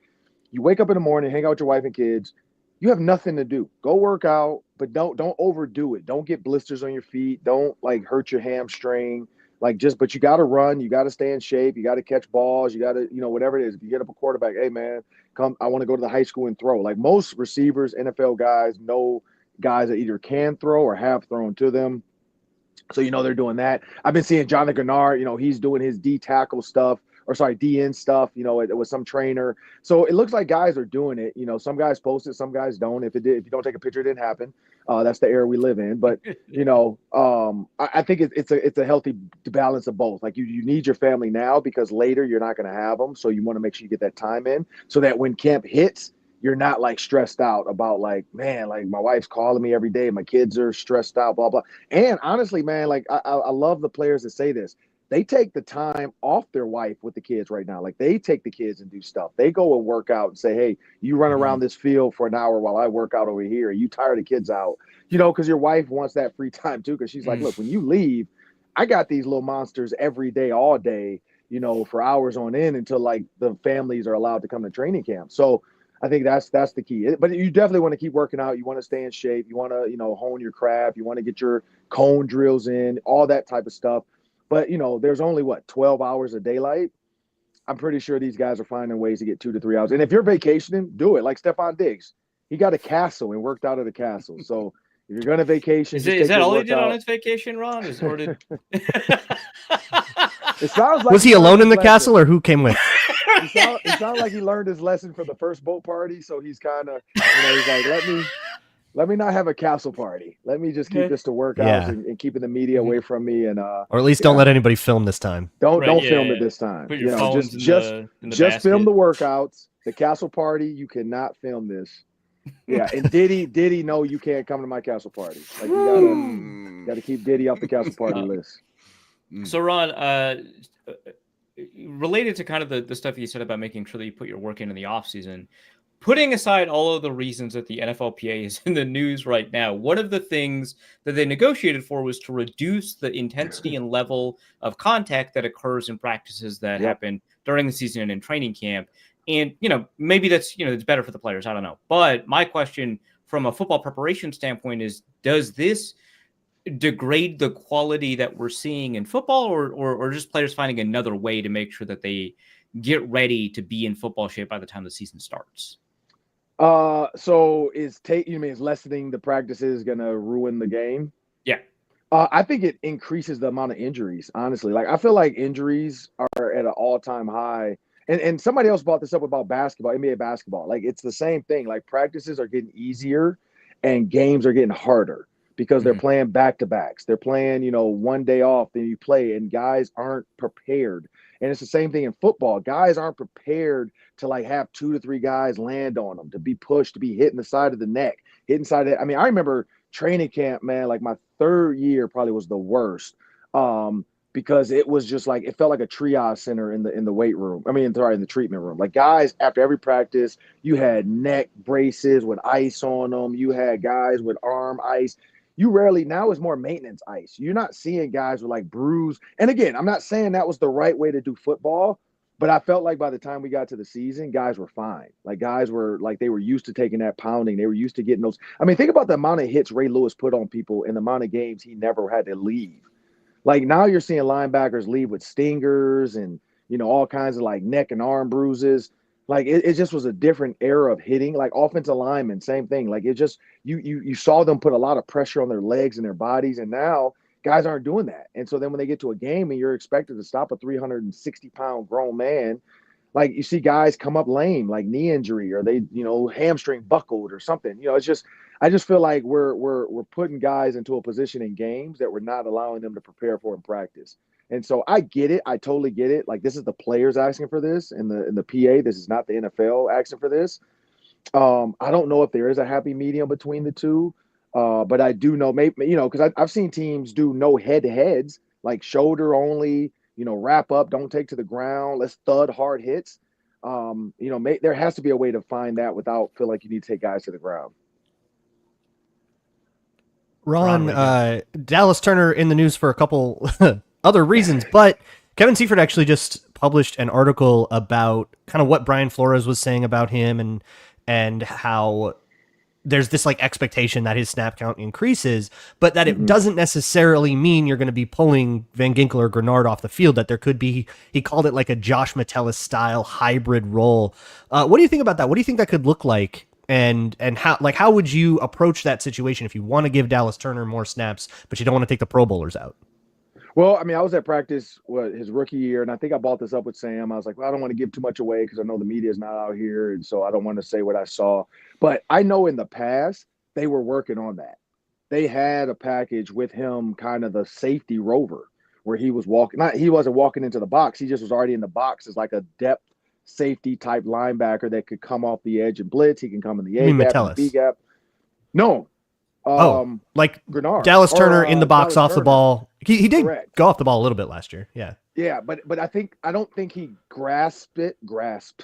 you wake up in the morning, hang out with your wife and kids. You have nothing to do. Go work out, but don't overdo it. Don't get blisters on your feet. Don't like hurt your hamstring. But you got to run. You got to stay in shape. You got to catch balls. You got to, whatever it is. If you get up a quarterback, hey man, come. I want to go to the high school and throw. Like most receivers, NFL guys know guys that either can throw or have thrown to them. So, they're doing that. I've been seeing Jonathan Gennard, he's doing his D end stuff, with some trainer. So it looks like guys are doing it. Some guys post it, some guys don't. If you don't take a picture, it didn't happen. That's the era we live in. But, I think it's a healthy balance of both. Like you need your family now because later you're not going to have them. So you want to make sure you get that time in so that when camp hits, you're not like stressed out about like, man, like my wife's calling me every day. My kids are stressed out, blah, blah. And honestly, man, like I love the players that say this. They take the time off their wife with the kids right now. Like they take the kids and do stuff. They go and work out and say, hey, you run around this field for an hour while I work out over here. You tire the kids out, because your wife wants that free time too. Because she's like, look, when you leave, I got these little monsters every day, all day, for hours on end until like the families are allowed to come to training camp. So I think that's the key. But you definitely want to keep working out. You want to stay in shape. You want to, hone your craft. You want to get your cone drills in, all that type of stuff. But, there's only 12 hours of daylight. I'm pretty sure these guys are finding ways to get 2 to 3 hours. And if you're vacationing, do it. Like Stephon Diggs. He got a castle and worked out at a castle. So if you're going to vacation, is that all he did on his vacation, Ron? It sounds like Was he alone in the castle or who came with? It sounds like he learned his lesson from the first boat party. So he's kind of, he's like, let me not have a castle party. Let me just keep this to workouts and keeping the media away from me. And or at least don't let anybody film this time. Don't film it this time. Put your phones just basket. film the workouts. The castle party, you cannot film this. Yeah, and Diddy, no, you can't come to my castle party. Like you gotta keep Diddy off the castle party list. So Ron, related to kind of the stuff you said about making sure that you put your work in the off season, putting aside all of the reasons that the NFLPA is in the news right now, one of the things that they negotiated for was to reduce the intensity and level of contact that occurs in practices that happen during the season and in training camp. And, maybe that's, it's better for the players. I don't know. But my question from a football preparation standpoint is, does this degrade the quality that we're seeing in football or just players finding another way to make sure that they get ready to be in football shape by the time the season starts? So you mean is lessening the practices going to ruin the game? Yeah. I think it increases the amount of injuries, honestly. Like I feel like injuries are at an all-time high. And somebody else brought this up about basketball, NBA basketball. Like it's the same thing. Like practices are getting easier and games are getting harder because they're playing back-to-backs. They're playing, one day off, then you play, and guys aren't prepared. And it's the same thing in football. Guys aren't prepared to like have 2 to 3 guys land on them, to be pushed, to be hitting the side of the neck, hitting side of the, I mean, I remember training camp, man, like my third year probably was the worst. because it was just like, it felt like a triage center in the weight room. I mean, sorry, in the treatment room. Like, guys, after every practice, you had neck braces with ice on them. You had guys with arm ice. You rarely, now it's more maintenance ice. You're not seeing guys with like bruise. And again, I'm not saying that was the right way to do football, but I felt like by the time we got to the season, guys were fine. Like, guys were like, they were used to taking that pounding. They were used to getting those. I mean, think about the amount of hits Ray Lewis put on people and the amount of games he never had to leave. Like, now you're seeing linebackers leave with stingers and, you know, all kinds of like neck and arm bruises. Like, it just was a different era of hitting. Like, offensive linemen, same thing. Like, it just, you saw them put a lot of pressure on their legs and their bodies, and now guys aren't doing that. And so then when they get to a game and you're expected to stop a 360-pound grown man, like, you see guys come up lame, like knee injury, or they, you know, hamstring buckled or something. You know, it's just, I just feel like we're putting guys into a position in games that we're not allowing them to prepare for in practice. And so I get it. I totally get it. Like, this is the players asking for this, and the PA. This is not the NFL asking for this. I don't know if there is a happy medium between the two, but I do know, maybe, you know, because I've seen teams do no head-to-heads, like shoulder only, you know, wrap up, don't take to the ground, let's thud hard hits. You know, there has to be a way to find that without feel like you need to take guys to the ground. Ron, Dallas Turner in the news for a couple other reasons, but Kevin Seifert actually just published an article about kind of what Brian Flores was saying about him and how there's this like expectation that his snap count increases, but that it doesn't necessarily mean you're going to be pulling Van Ginkel or Grenard off the field, that there could be, he called it like a Josh Metellus style hybrid role. What do you think about that? What do you think that could look like? And how would you approach that situation if you want to give Dallas Turner more snaps, but you don't want to take the Pro Bowlers out? Well, I mean, I was at practice his rookie year, and I think I brought this up with Sam. I was like, well, I don't want to give too much away because I know the media is not out here, and so I don't want to say what I saw. But I know in the past they were working on that. They had a package with him, kind of the safety rover, where he was walking. He wasn't walking into the box. He just was already in the box as like a depth safety type linebacker that could come off the edge and blitz. He can come in the A gap, and B gap. No. Like Grenard. Dallas Turner in the box Dallas off Turner. the ball. He did Correct. go off the ball a little bit last year. Yeah. Yeah, but I don't think he grasped GRASP.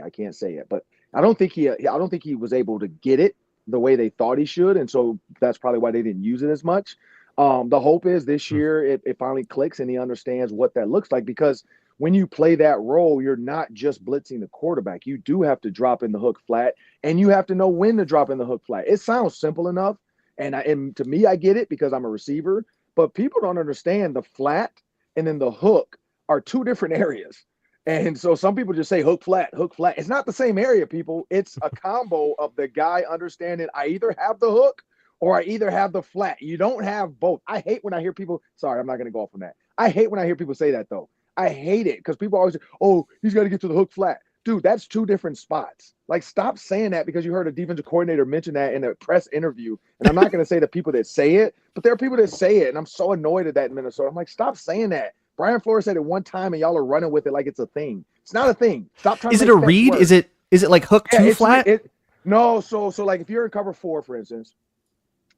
I can't say it, but I don't think he was able to get it the way they thought he should, and so that's probably why they didn't use it as much. The hope is this year it finally clicks and he understands what that looks like, because when you play that role, you're not just blitzing the quarterback. You do have to drop in the hook flat, and you have to know when to drop in the hook flat. It sounds simple enough, and to me, I get it because I'm a receiver, but people don't understand the flat and then the hook are two different areas. And so some people just say hook flat, hook flat. It's not the same area, people. It's a combo of the guy understanding I either have the hook or I either have the flat. You don't have both. I hate when I hear people, sorry, I'm not going to go off on that. I hate when I hear people say that, though. I hate it because people always say, oh, he's got to get to the hook flat. Dude, that's two different spots. Like, stop saying that because you heard a defensive coordinator mention that in a press interview. And I'm not going to say the people that say it, but there are people that say it. And I'm so annoyed at that in Minnesota. I'm like, stop saying that. Brian Flores said it one time and y'all are running with it like it's a thing. It's not a thing. Stop trying to make it a read? work. Is it like hook too flat? No, so like if you're in cover 4, for instance,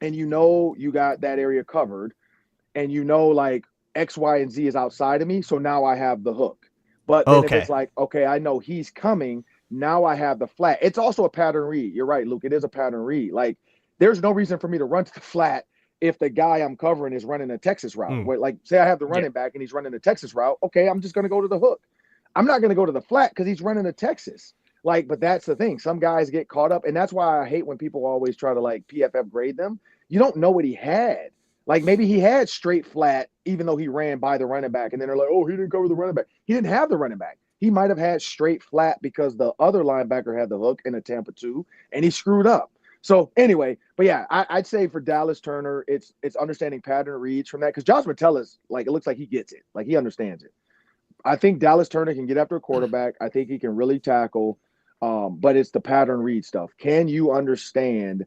and you know you got that area covered, and you know like X, Y, and Z is outside of me, so now I have the hook. But then if it's like, okay, I know he's coming, now I have the flat. It's also a pattern read. You're right, Luke. It is a pattern read. Like, there's no reason for me to run to the flat if the guy I'm covering is running a Texas route. Where, like, say I have the running back and he's running a Texas route. Okay, I'm just going to go to the hook. I'm not going to go to the flat because he's running a Texas. Like, but that's the thing. Some guys get caught up, and that's why I hate when people always try to, like, PFF grade them. You don't know what he had. Like, maybe he had straight flat, even though he ran by the running back. And then they're like, oh, he didn't cover the running back. He didn't have the running back. He might have had straight flat because the other linebacker had the hook in a Tampa 2, and he screwed up. So anyway, but yeah, I'd say for Dallas Turner, it's understanding pattern reads from that. Because Josh Metellus, like, it looks like he gets it. Like, he understands it. I think Dallas Turner can get after a quarterback. I think he can really tackle. But it's the pattern read stuff. Can you understand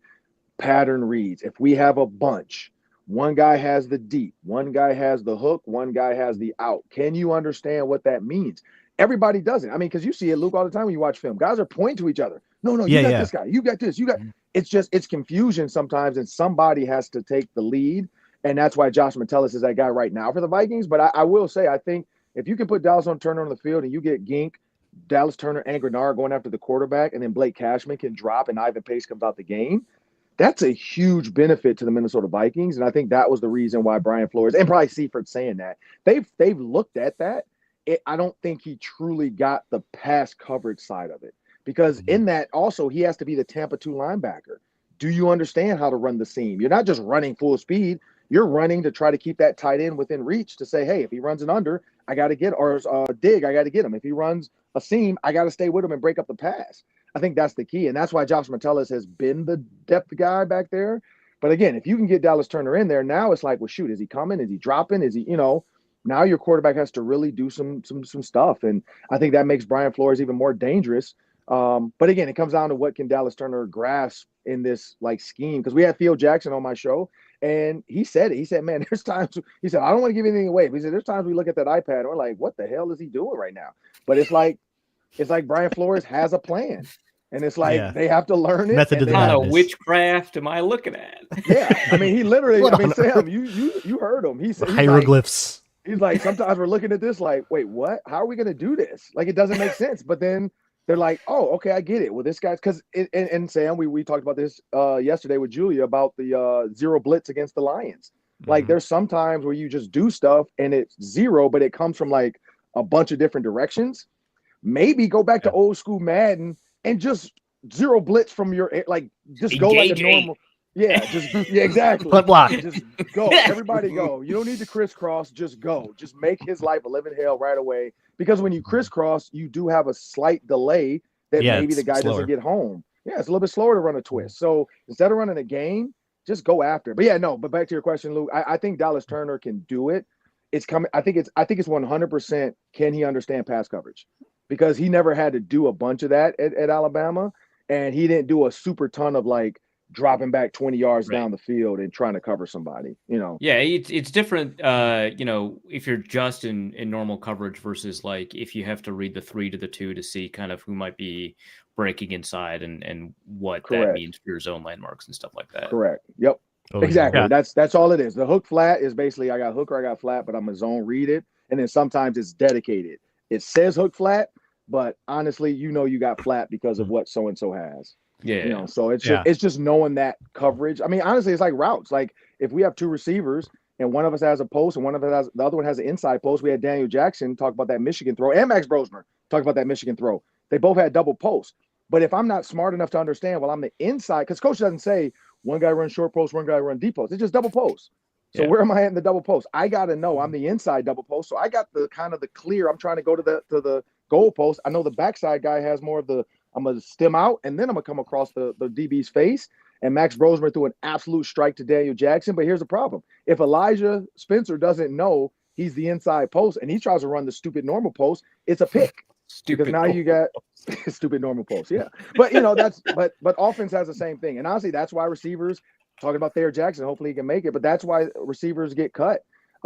pattern reads? If we have a bunch, one guy has the deep, one guy has the hook, one guy has the out. Can you understand what that means? Everybody doesn't. I mean, because you see it, Luke, all the time when you watch film. Guys are pointing to each other. No, you got this guy. You got this. You got. It's confusion sometimes, and somebody has to take the lead And that's why Josh Metellus is that guy right now for the Vikings. But I will say, I think if you can put Dallas Turner on the field and you get Gink, Dallas Turner, and Grenard going after the quarterback, and then Blake Cashman can drop and Ivan Pace comes out the game, that's a huge benefit to the Minnesota Vikings. And I think that was the reason why Brian Flores, and probably Seifert saying that, they've looked at that. I don't think he truly got the pass coverage side of it, because in that also he has to be the Tampa 2 linebacker. Do you understand how to run the seam? You're not just running full speed. You're running to try to keep that tight end within reach to say, hey, if he runs an under, I got to get, or dig, I got to get him. If he runs a seam, I got to stay with him and break up the pass. I think that's the key. And that's why Josh Metellus has been the depth guy back there. But again, if you can get Dallas Turner in there, now it's like, well, shoot, is he coming? Is he dropping? Is he, now your quarterback has to really do some stuff. And I think that makes Brian Flores even more dangerous. But again, it comes down to what can Dallas Turner grasp in this like scheme. Because we had Theo Jackson on my show, and he said it. He said, man, there's times, he said, I don't want to give anything away. But he said, there's times we look at that iPad and we're like, what the hell is he doing right now? But it's like Brian Flores has a plan. And it's like they have to learn it. Method to the madness. What kind of witchcraft am I looking at? Yeah, I mean, he literally. Sam, you heard him. He said hieroglyphs. He's like, sometimes we're looking at this like, wait, what? How are we going to do this? Like, it doesn't make sense. But then they're like, oh, okay, I get it. Well, this guy's because and Sam, we talked about this yesterday with Julia about the zero blitz against the Lions. Like, there's some times where you just do stuff and it's zero, but it comes from like a bunch of different directions. Maybe go back to old school Madden and just zero blitz from your, like, just go like a normal. Yeah, exactly. Punt block. Just go. Everybody go. You don't need to crisscross. Just go. Just make his life a living hell right away. Because when you crisscross, you do have a slight delay that maybe the guy doesn't get home. Yeah, it's a little bit slower to run a twist. So instead of running a game, just go after it. But back to your question, Luke, I think Dallas Turner can do it. It's coming. I think it's 100%. Can he understand pass coverage? Because he never had to do a bunch of that at Alabama, and he didn't do a super ton of like dropping back 20 yards down the field and trying to cover somebody, Yeah, it's different, if you're just in normal coverage versus like if you have to read the 3 to the 2 to see kind of who might be breaking inside and what that means for your zone landmarks and stuff like that. Correct. Yep. Exactly. Yeah. That's all it is. The hook flat is basically I got hook or I got flat, but I'm a zone read it. And then sometimes it's dedicated. It says hook flat, but honestly, you got flat because of what so-and-so has. Yeah. So it's just knowing that coverage. I mean, honestly, it's like routes. Like if we have 2 receivers and one of us has a post and the other one has an inside post, we had Daniel Jackson talk about that Michigan throw and Max Brosmer talk about that Michigan throw. They both had double posts. But if I'm not smart enough to understand, I'm the inside, because coach doesn't say one guy runs short post, one guy runs deep post. It's just double post. So where am I in the double post? I got to know I'm the inside double post. So I got the kind of the clear. I'm trying to go to the goal post. I know the backside guy has more of the, I'm going to stem out, and then I'm going to come across the DB's face. And Max Brosmer threw an absolute strike to Daniel Jackson. But here's the problem. If Elijah Spencer doesn't know he's the inside post and he tries to run the stupid normal post, it's a pick. Because now you got stupid normal post. Yeah. But, but offense has the same thing. And honestly, that's why receivers, talking about Thayer Jackson, hopefully he can make it, but that's why receivers get cut.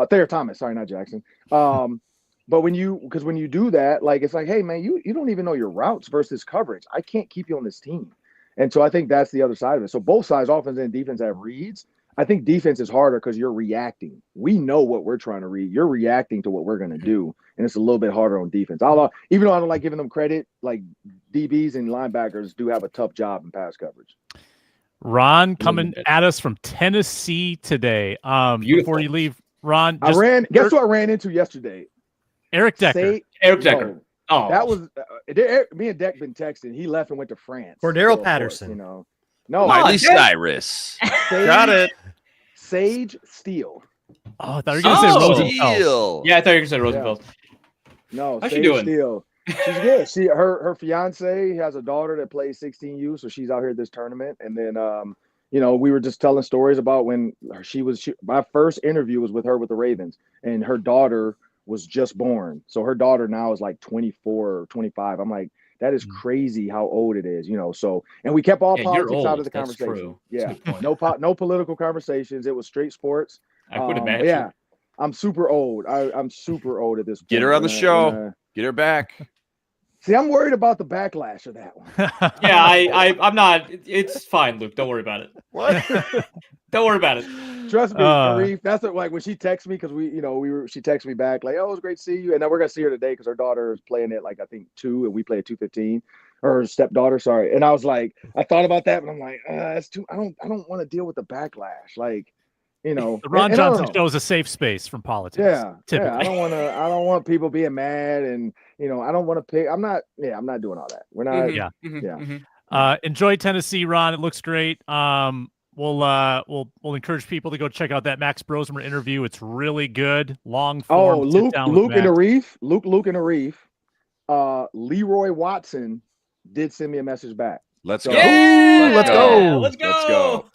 Thayer Thomas, sorry, not Jackson. But when you do that, like, it's like, hey, man, you don't even know your routes versus coverage. I can't keep you on this team. And so I think that's the other side of it. So both sides, offense and defense, have reads. I think defense is harder because you're reacting. We know what we're trying to read. You're reacting to what we're going to do. And it's a little bit harder on defense. Even though I don't like giving them credit, like DBs and linebackers do have a tough job in pass coverage. Ron coming at us from Tennessee today. Before you leave, Ron, guess who I ran into yesterday? Eric Decker. Eric Decker. Oh, that was me and Deck been texting. He left and went to France. Cordero Patterson. No, Miley Cyrus. Got it. Sage Steele. Oh, I thought you were going to say Rosenfeld. Yeah, I thought you were going to say Rosenfeld. No, how's she doing? Steele. She's good. Her fiance has a daughter that plays 16U, so she's out here at this tournament. And then, we were just telling stories about when my first interview was with her with the Ravens, and her daughter was just born. So her daughter now is like 24 or 25. I'm like, that is crazy how old it is, So, and we kept all politics out of the conversation. True. Yeah, no political conversations. It was straight sports. I would imagine. Yeah, I'm super old. I'm super old at this point. Get her on the show. Get her back. See, I'm worried about the backlash of that one. Yeah, I'm not. It's fine, Luke. Don't worry about it. What? Don't worry about it. Trust me, Arif. That's what, like when she texted me because she texted me back like, "Oh, it was great to see you," and then we're gonna see her today because her daughter is playing at like I think 2, and we play at 2:15. Her stepdaughter, sorry. And I was like, I thought about that, but I'm like, that's too. I don't want to deal with the backlash, like. The Ron Johnson show is a safe space from politics. Yeah, typically. I don't want people being mad, and I don't want to pick. I'm not doing all that. We're not. Enjoy Tennessee, Ron. It looks great. We'll encourage people to go check out that Max Brosmer interview. It's really good. Long form. Luke and Arif. Leroy Watson did send me a message back. Let's go. Yeah! Let's go. Let's go.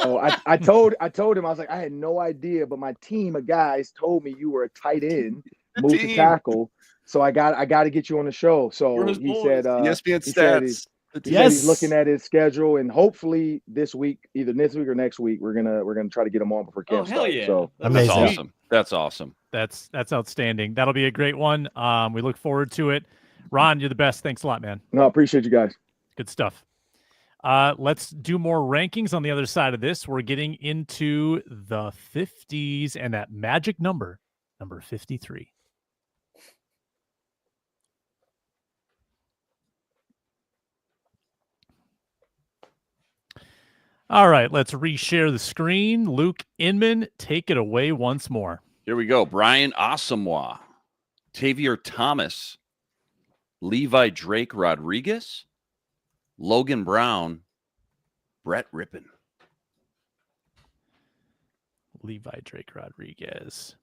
Oh, I told him, I was like, I had no idea, but my team of guys told me you were a tight end, move to tackle. So I got to get you on the show. So he said, ESPN stats. He's looking at his schedule, and hopefully either this week or next week, we're gonna try to get him on before camp starts. Hell yeah. So that's awesome. That's awesome. That's outstanding. That'll be a great one. We look forward to it. Ron, you're the best. Thanks a lot, man. No, I appreciate you guys. Good stuff. Let's do more rankings on the other side of this. We're getting into the 50s and that magic number 53. All right, let's reshare the screen. Luke Inman, take it away once more. Here we go. Brian Asamoah, Tavier Thomas, Levi Drake Rodriguez, Logan Brown, Brett Rippon. Levi Drake Rodriguez,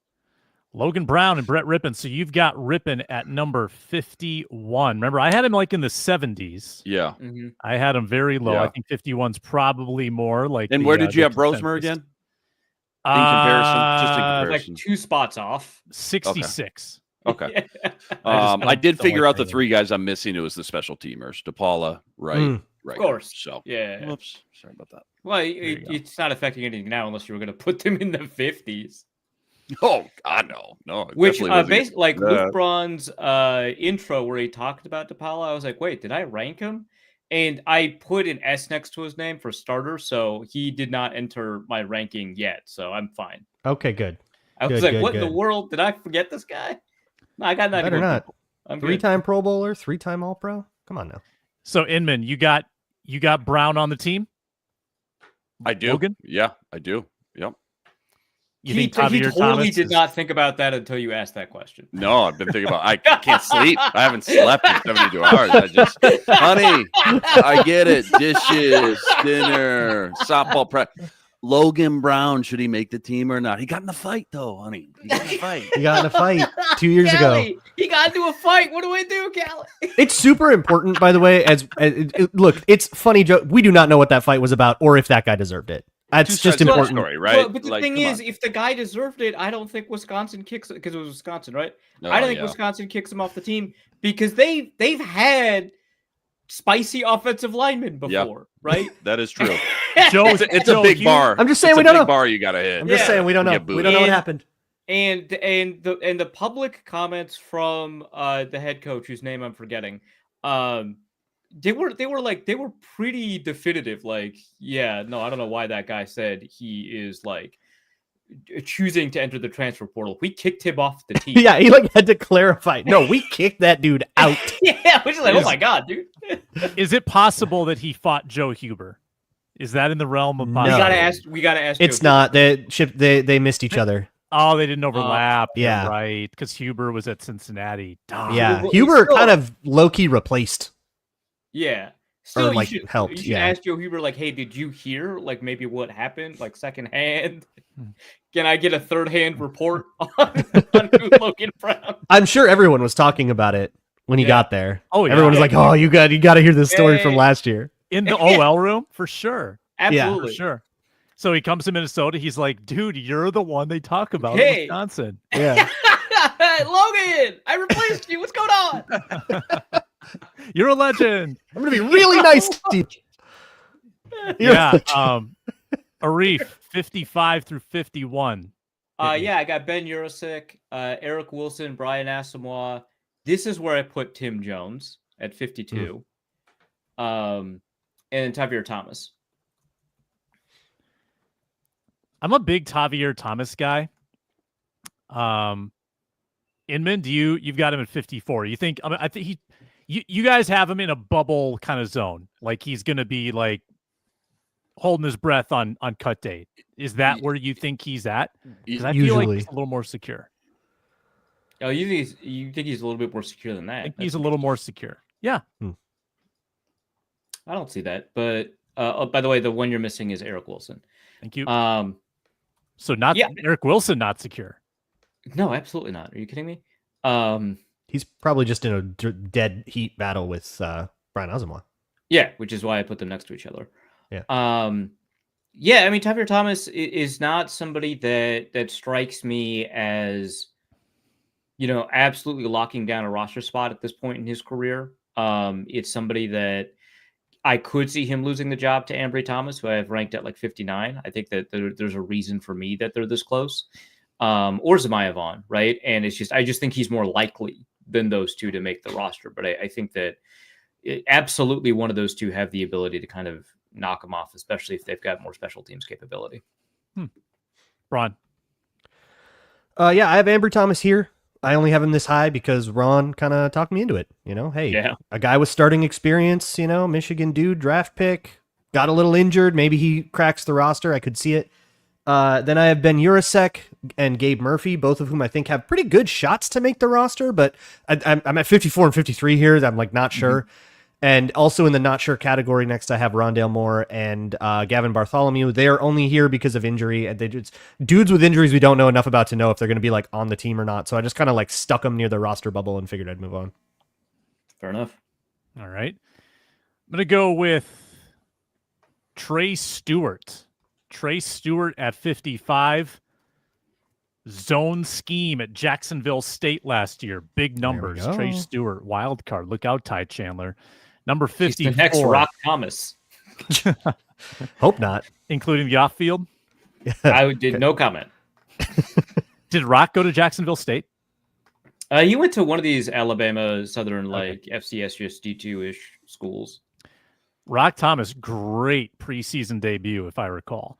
Logan Brown, and Brett Rippon. So you've got Rippon at number 51. Remember, I had him like in the 70s. Yeah. Mm-hmm. I had him very low. Yeah. I think 51's probably more like. And where did you have Brosmer again? In comparison, just in comparison. Like 2 spots off. 66. Okay. I did figure out the 3 guys I'm missing. It was the special teamers, DePaula, right? Of course. So yeah. Whoops. Sorry about that. Well, it's not affecting anything now unless you were going to put them in the 50s. Oh God, no. Which basically, like Luke Braun's intro where he talked about DePaula, I was like, wait, did I rank him? And I put an S next to his name for starter, so he did not enter my ranking yet. So I'm fine. Okay, good. I was like, what in the world? Did I forget this guy? No, I got that. Better not. I'm 3-time Pro Bowler, 3-time All Pro. Come on now. So Inman, you got Brown on the team? I do. Logan? Yeah, I do. Yep. He totally did not think about that until you asked that question. No, I've been thinking about. I can't sleep. I haven't slept in 72 hours. Honey, I get it. Dishes, dinner, softball practice. Logan Brown, should he make the team or not? He got in a fight though, honey. He got in a fight 2 years ago. He got into a fight. What do I do, Callie? It's super important, by the way. Look, it's funny joke. We do not know what that fight was about, or if that guy deserved it. That's just important, story, right? Well, but the thing is, if the guy deserved it, I don't think Wisconsin kicks it because it was Wisconsin, right? I don't think Wisconsin kicks him off the team because they've had spicy offensive linemen before, right? That is true. It's a big bar. I'm just saying we don't know. Bar you gotta hit. I'm just saying we don't know. We don't know what happened. And the public comments from the head coach, whose name I'm forgetting, they were pretty definitive. Like, yeah, no, I don't know why that guy said he is like choosing to enter the transfer portal. We kicked him off the team. Yeah, he had to clarify. No, we kicked that dude out. Yeah, which is like, oh my god, dude. Is it possible that he fought Joe Huber? Is that in the realm of possibility? We gotta ask. It's not. They missed each other. Oh, they didn't overlap. Yeah, right. Because Huber was at Cincinnati. Yeah, Huber kind of low key replaced. Yeah. Still, or helped. You should ask Joe Huber, like, hey, did you hear maybe what happened, secondhand? Can I get a third-hand report on Logan Brown? I'm sure everyone was talking about it when he got there. Oh, yeah. Everyone was like, "Oh, you got to hear this story from last year." In the OL room, for sure. Absolutely. Yeah, for sure. So he comes to Minnesota. He's like, dude, you're the one they talk about in Wisconsin. Yeah. Logan, I replaced you. What's going on? You're a legend. I'm going to be really nice to you. Yeah. Arif, 55 through 51. I got Ben Urasic, Eric Wilson, Brian Asamoah. This is where I put Tim Jones. at 52. And Tavierre Thomas. I'm a big Tavierre Thomas guy. Inman, you've got him at 54. You think, I think you guys have him in a bubble kind of zone. Like he's going to be like holding his breath on cut day. Is that where you think he's at? Because I feel like he's a little more secure. Oh, you think he's a little bit more secure than that? I think he's a little more secure. Yeah. I don't see that. But by the way, the one you're missing is Eric Wilson. Thank you. So Eric Wilson not secure. No, absolutely not. Are you kidding me? He's probably just in a dead heat battle with Brian Asamoah. Yeah, which is why I put them next to each other. Yeah. Yeah, I mean, Tavierre Thomas is not somebody that strikes me as, absolutely locking down a roster spot at this point in his career. It's somebody that I could see him losing the job to Ambry Thomas, who I have ranked at like 59. I think that there's a reason for me that they're this close. Or Zemiah Vaughn, right? And I just think he's more likely than those two to make the roster. But I think that absolutely one of those two have the ability to kind of knock them off, especially if they've got more special teams capability. Braun. Yeah, I have Ambry Thomas here. I only have him this high because Ron kind of talked me into it. Hey, a guy with starting experience, Michigan dude, draft pick, got a little injured. Maybe he cracks the roster. I could see it. Then I have Ben Urasek and Gabe Murphy, both of whom I think have pretty good shots to make the roster, but I'm at 54 and 53 here. I'm like not sure. And also in the not sure category next, I have Rondale Moore and Gavin Bartholomew. They are only here because of injury. And dudes with injuries we don't know enough about to know if they're going to be like on the team or not. So I just kind of like stuck them near the roster bubble and figured I'd move on. Fair enough. All right. I'm going to go with Trey Stewart. Trey Stewart at 55. Zone scheme at Jacksonville State last year. Big numbers. Trey Stewart, wild card. Look out, Ty Chandler. Number 54. He's the next Rock Thomas. Hope not. Including the off field? I did no comment. Did Rock go to Jacksonville State? He went to one of these Alabama Southern FCS D2-ish schools. Rock Thomas, great preseason debut, if I recall.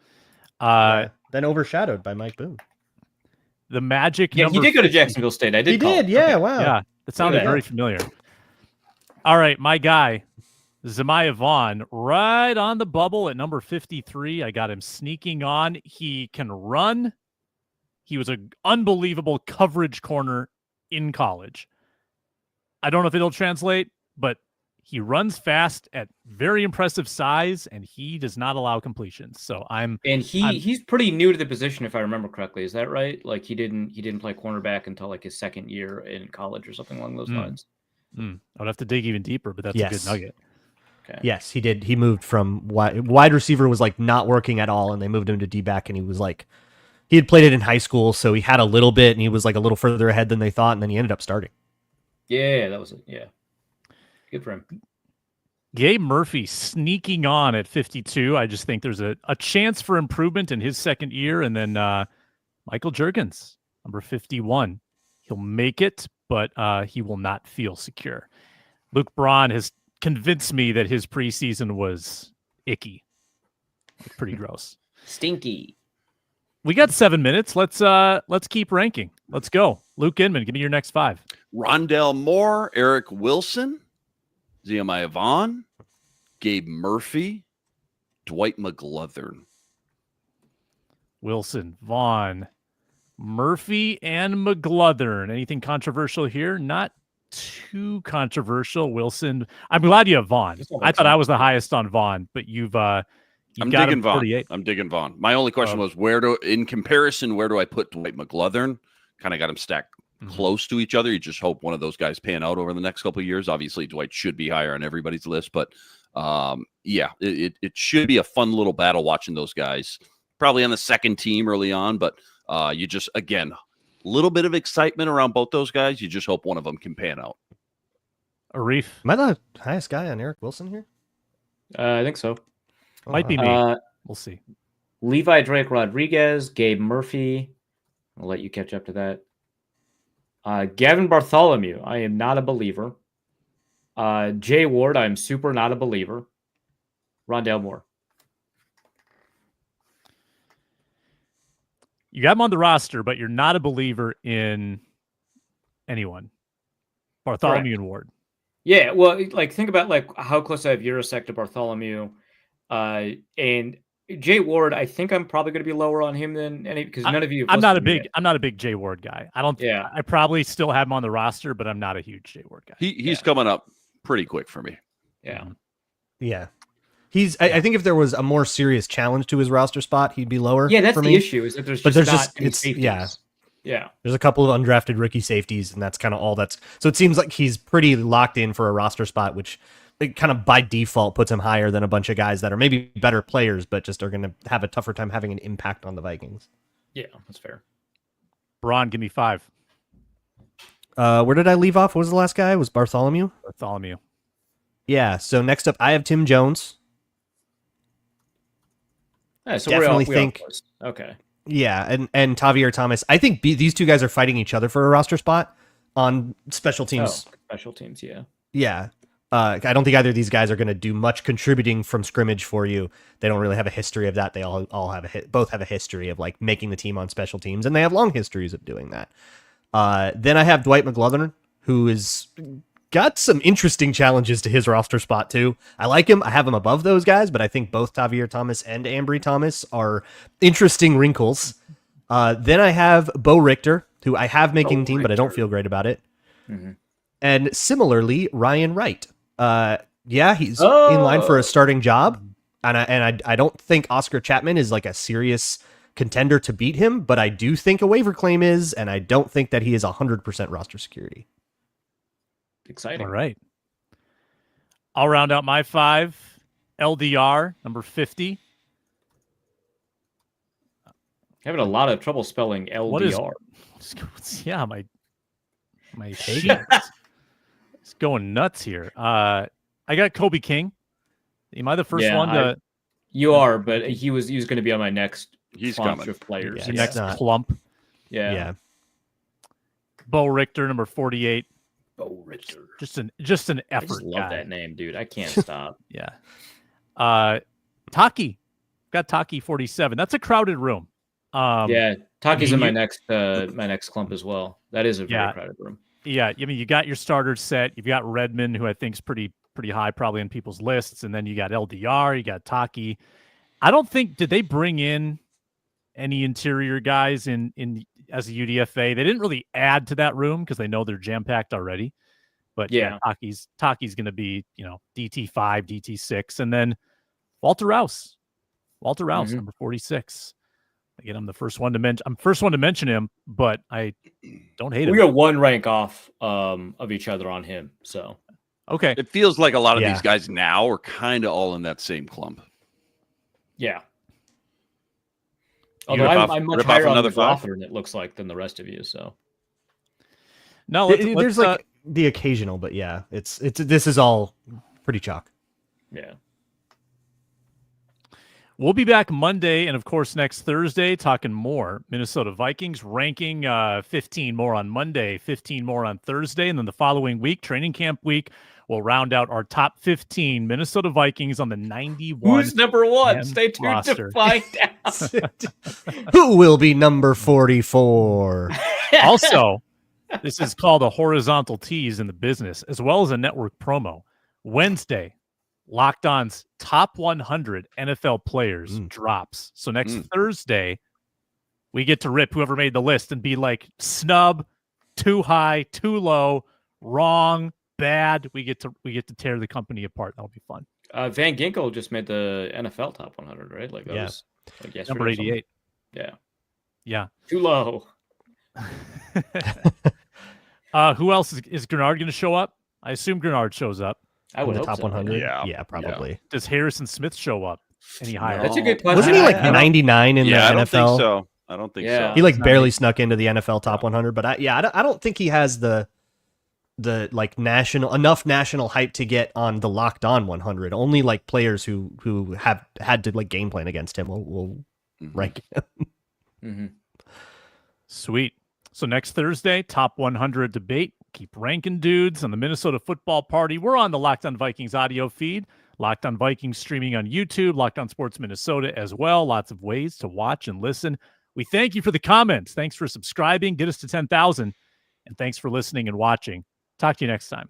Then overshadowed by Mike Boone. The Magic. Yeah, he did go to Jacksonville State. I did. He did. Yeah. Okay. Wow. Yeah, it sounded very familiar. All right, my guy, Zemiah Vaughn, right on the bubble at number 53. I got him sneaking on. He can run. He was an unbelievable coverage corner in college. I don't know if it'll translate, but he runs fast at very impressive size, and he does not allow completions. So he's pretty new to the position, if I remember correctly. Is that right? Like he didn't play cornerback until like his second year in college or something along those lines. I would have to dig even deeper, but that's a good nugget. Okay. Yes, he did. He moved from wide receiver was like not working at all, and they moved him to D-back, and he was like, he had played it in high school, so he had a little bit, and he was like a little further ahead than they thought, and then he ended up starting. Yeah, that was it. Yeah. Good for him. Gabe Murphy sneaking on at 52. I just think there's a chance for improvement in his second year. And then Michael Juergens, number 51. He'll make it, but he will not feel secure. Luke Braun has convinced me that his preseason was icky. Pretty gross. Stinky. We got 7 minutes. Let's keep ranking. Let's go. Luke Inman, give me your next 5. Rondale Moore, Eric Wilson, Zemiah Vaughn, Gabe Murphy, Dwight McGlothern. Wilson, Vaughn, Murphy, and McGlothern. Anything controversial here? Not too controversial. Wilson, I'm glad you have Vaughn. I thought I was the highest on Vaughn, but you've got digging Vaughn. 48. I'm digging Vaughn. My only question was in comparison, where do I put Dwight McGlothern? Kind of got him stacked close to each other. You just hope one of those guys pan out over the next couple of years. Obviously, Dwight should be higher on everybody's list, but it should be a fun little battle watching those guys. Probably on the second team early on, but you just, again, a little bit of excitement around both those guys. You just hope one of them can pan out. Arif. Am I the highest guy on Eric Wilson here? I think so. Might be me. We'll see. Levi Drake Rodriguez, Gabe Murphy. I'll let you catch up to that. Gavin Bartholomew. I am not a believer. Jay Ward, I'm super not a believer. Rondale Moore. You got him on the roster, but you're not a believer in anyone. Bartholomew and Ward. Yeah, well, like think about like how close I have Urasek to Bartholomew, and Jay Ward. I think I'm probably going to be lower on him than any because none of you. I'm not a big Jay Ward guy. I don't. Yeah, I probably still have him on the roster, but I'm not a huge Jay Ward guy. He's coming up pretty quick for me. Yeah, yeah. I think if there was a more serious challenge to his roster spot, he'd be lower. Yeah, that's for the me. issue. Is that there's safeties. Yeah. There's a couple of undrafted rookie safeties, and that's kind of all that's. So it seems like he's pretty locked in for a roster spot, which kind of by default puts him higher than a bunch of guys that are maybe better players, but just are going to have a tougher time having an impact on the Vikings. Yeah, that's fair. Braun, give me 5. Where did I leave off? What was the last guy? Was Bartholomew? Bartholomew. Yeah. So next up, I have Tim Jones. Yeah, so definitely think. Okay. Yeah, and Tavier Thomas. I think these two guys are fighting each other for a roster spot on special teams. Oh, special teams, yeah. Yeah. I don't think either of these guys are going to do much contributing from scrimmage for you. They don't really have a history of that. They all have both have a history of like making the team on special teams, and they have long histories of doing that. Then I have Dwight McGlothern, who is got some interesting challenges to his roster spot too. I like him. I have him above those guys, but I think both Tavier Thomas and Ambry Thomas are interesting wrinkles. Then I have Bo Richter, who I have making the team, but I don't feel great about it. Mm-hmm. And similarly, Ryan Wright. Yeah, he's in line for a starting job, and I don't think Oscar Chapman is like a serious contender to beat him, but I do think a waiver claim is, and I don't think that he is 100% roster security. Exciting. All right. I'll round out my 5. LDR, number 50. Having a lot of trouble spelling LDR. Yeah, my sheet is going nuts here. I got Kobe King. Am I the first one to? You are, but he was going to be on my next. He's bunch coming. Of players. The next clump. Yeah. Bo Richter, number 48. Bo Richter. Just an effort. I just love guy. that name, dude. I can't stop. Yeah. Taki. Got Taki 47. That's a crowded room. Yeah, Taki's in my next clump as well. That is a very crowded room. Yeah, I mean, you got your starters set. You've got Redmond, who I think is pretty high, probably on people's lists, and then you got LDR, you got Taki. I don't think did they bring in any interior guys in as a UDFA. They didn't really add to that room because they know they're jam packed already. But Taki's going to be DT5, DT6, and then Walter Rouse, number 46. Again, I'm the first one to mention. I'm first one to mention him, but I don't hate him. We are one rank off of each other on him. So okay, it feels like a lot of these guys now are kind of all in that same clump. Yeah. Although I'm much higher on McGlothern, it looks like, than the rest of you. So no, there's like the occasional, but yeah, it's this is all pretty chalk. Yeah. We'll be back Monday and, of course, next Thursday talking more Minnesota Vikings, ranking 15 more on Monday, 15 more on Thursday, and then the following week, training camp week, we'll round out our top 15 Minnesota Vikings on the 91. Who's number 1? Stay tuned roster. to find out. Who will be number 44? Also, this is called a horizontal tease in the business, as well as a network promo. Wednesday, Locked On's top 100 NFL players drops. So next Thursday, we get to rip whoever made the list and be like, snub, too high, too low, wrong, bad. We get to tear the company apart. That'll be fun. Van Ginkel just made the NFL top 100, right? Like that was like yesterday. Number 88. Yeah. Too low. Who else is Grenard going to show up? I assume Grenard shows up. I would the hope top so. 100. Yeah, probably. Yeah. Does Harrison Smith show up any higher? That's a good question. Wasn't he like 99 in the NFL? I don't think so. I don't think so. He like barely snuck into the NFL top 100, but I don't think he has the like enough national hype to get on the Locked On 100. Only like players who have had to like game plan against him will rank him. Sweet. So next Thursday, top 100 debate. Keep ranking dudes on the Minnesota Football Party. We're on the Locked On Vikings audio feed. Locked On Vikings streaming on YouTube. Locked On Sports Minnesota as well. Lots of ways to watch and listen. We thank you for the comments. Thanks for subscribing. Get us to 10,000. And thanks for listening and watching. Talk to you next time.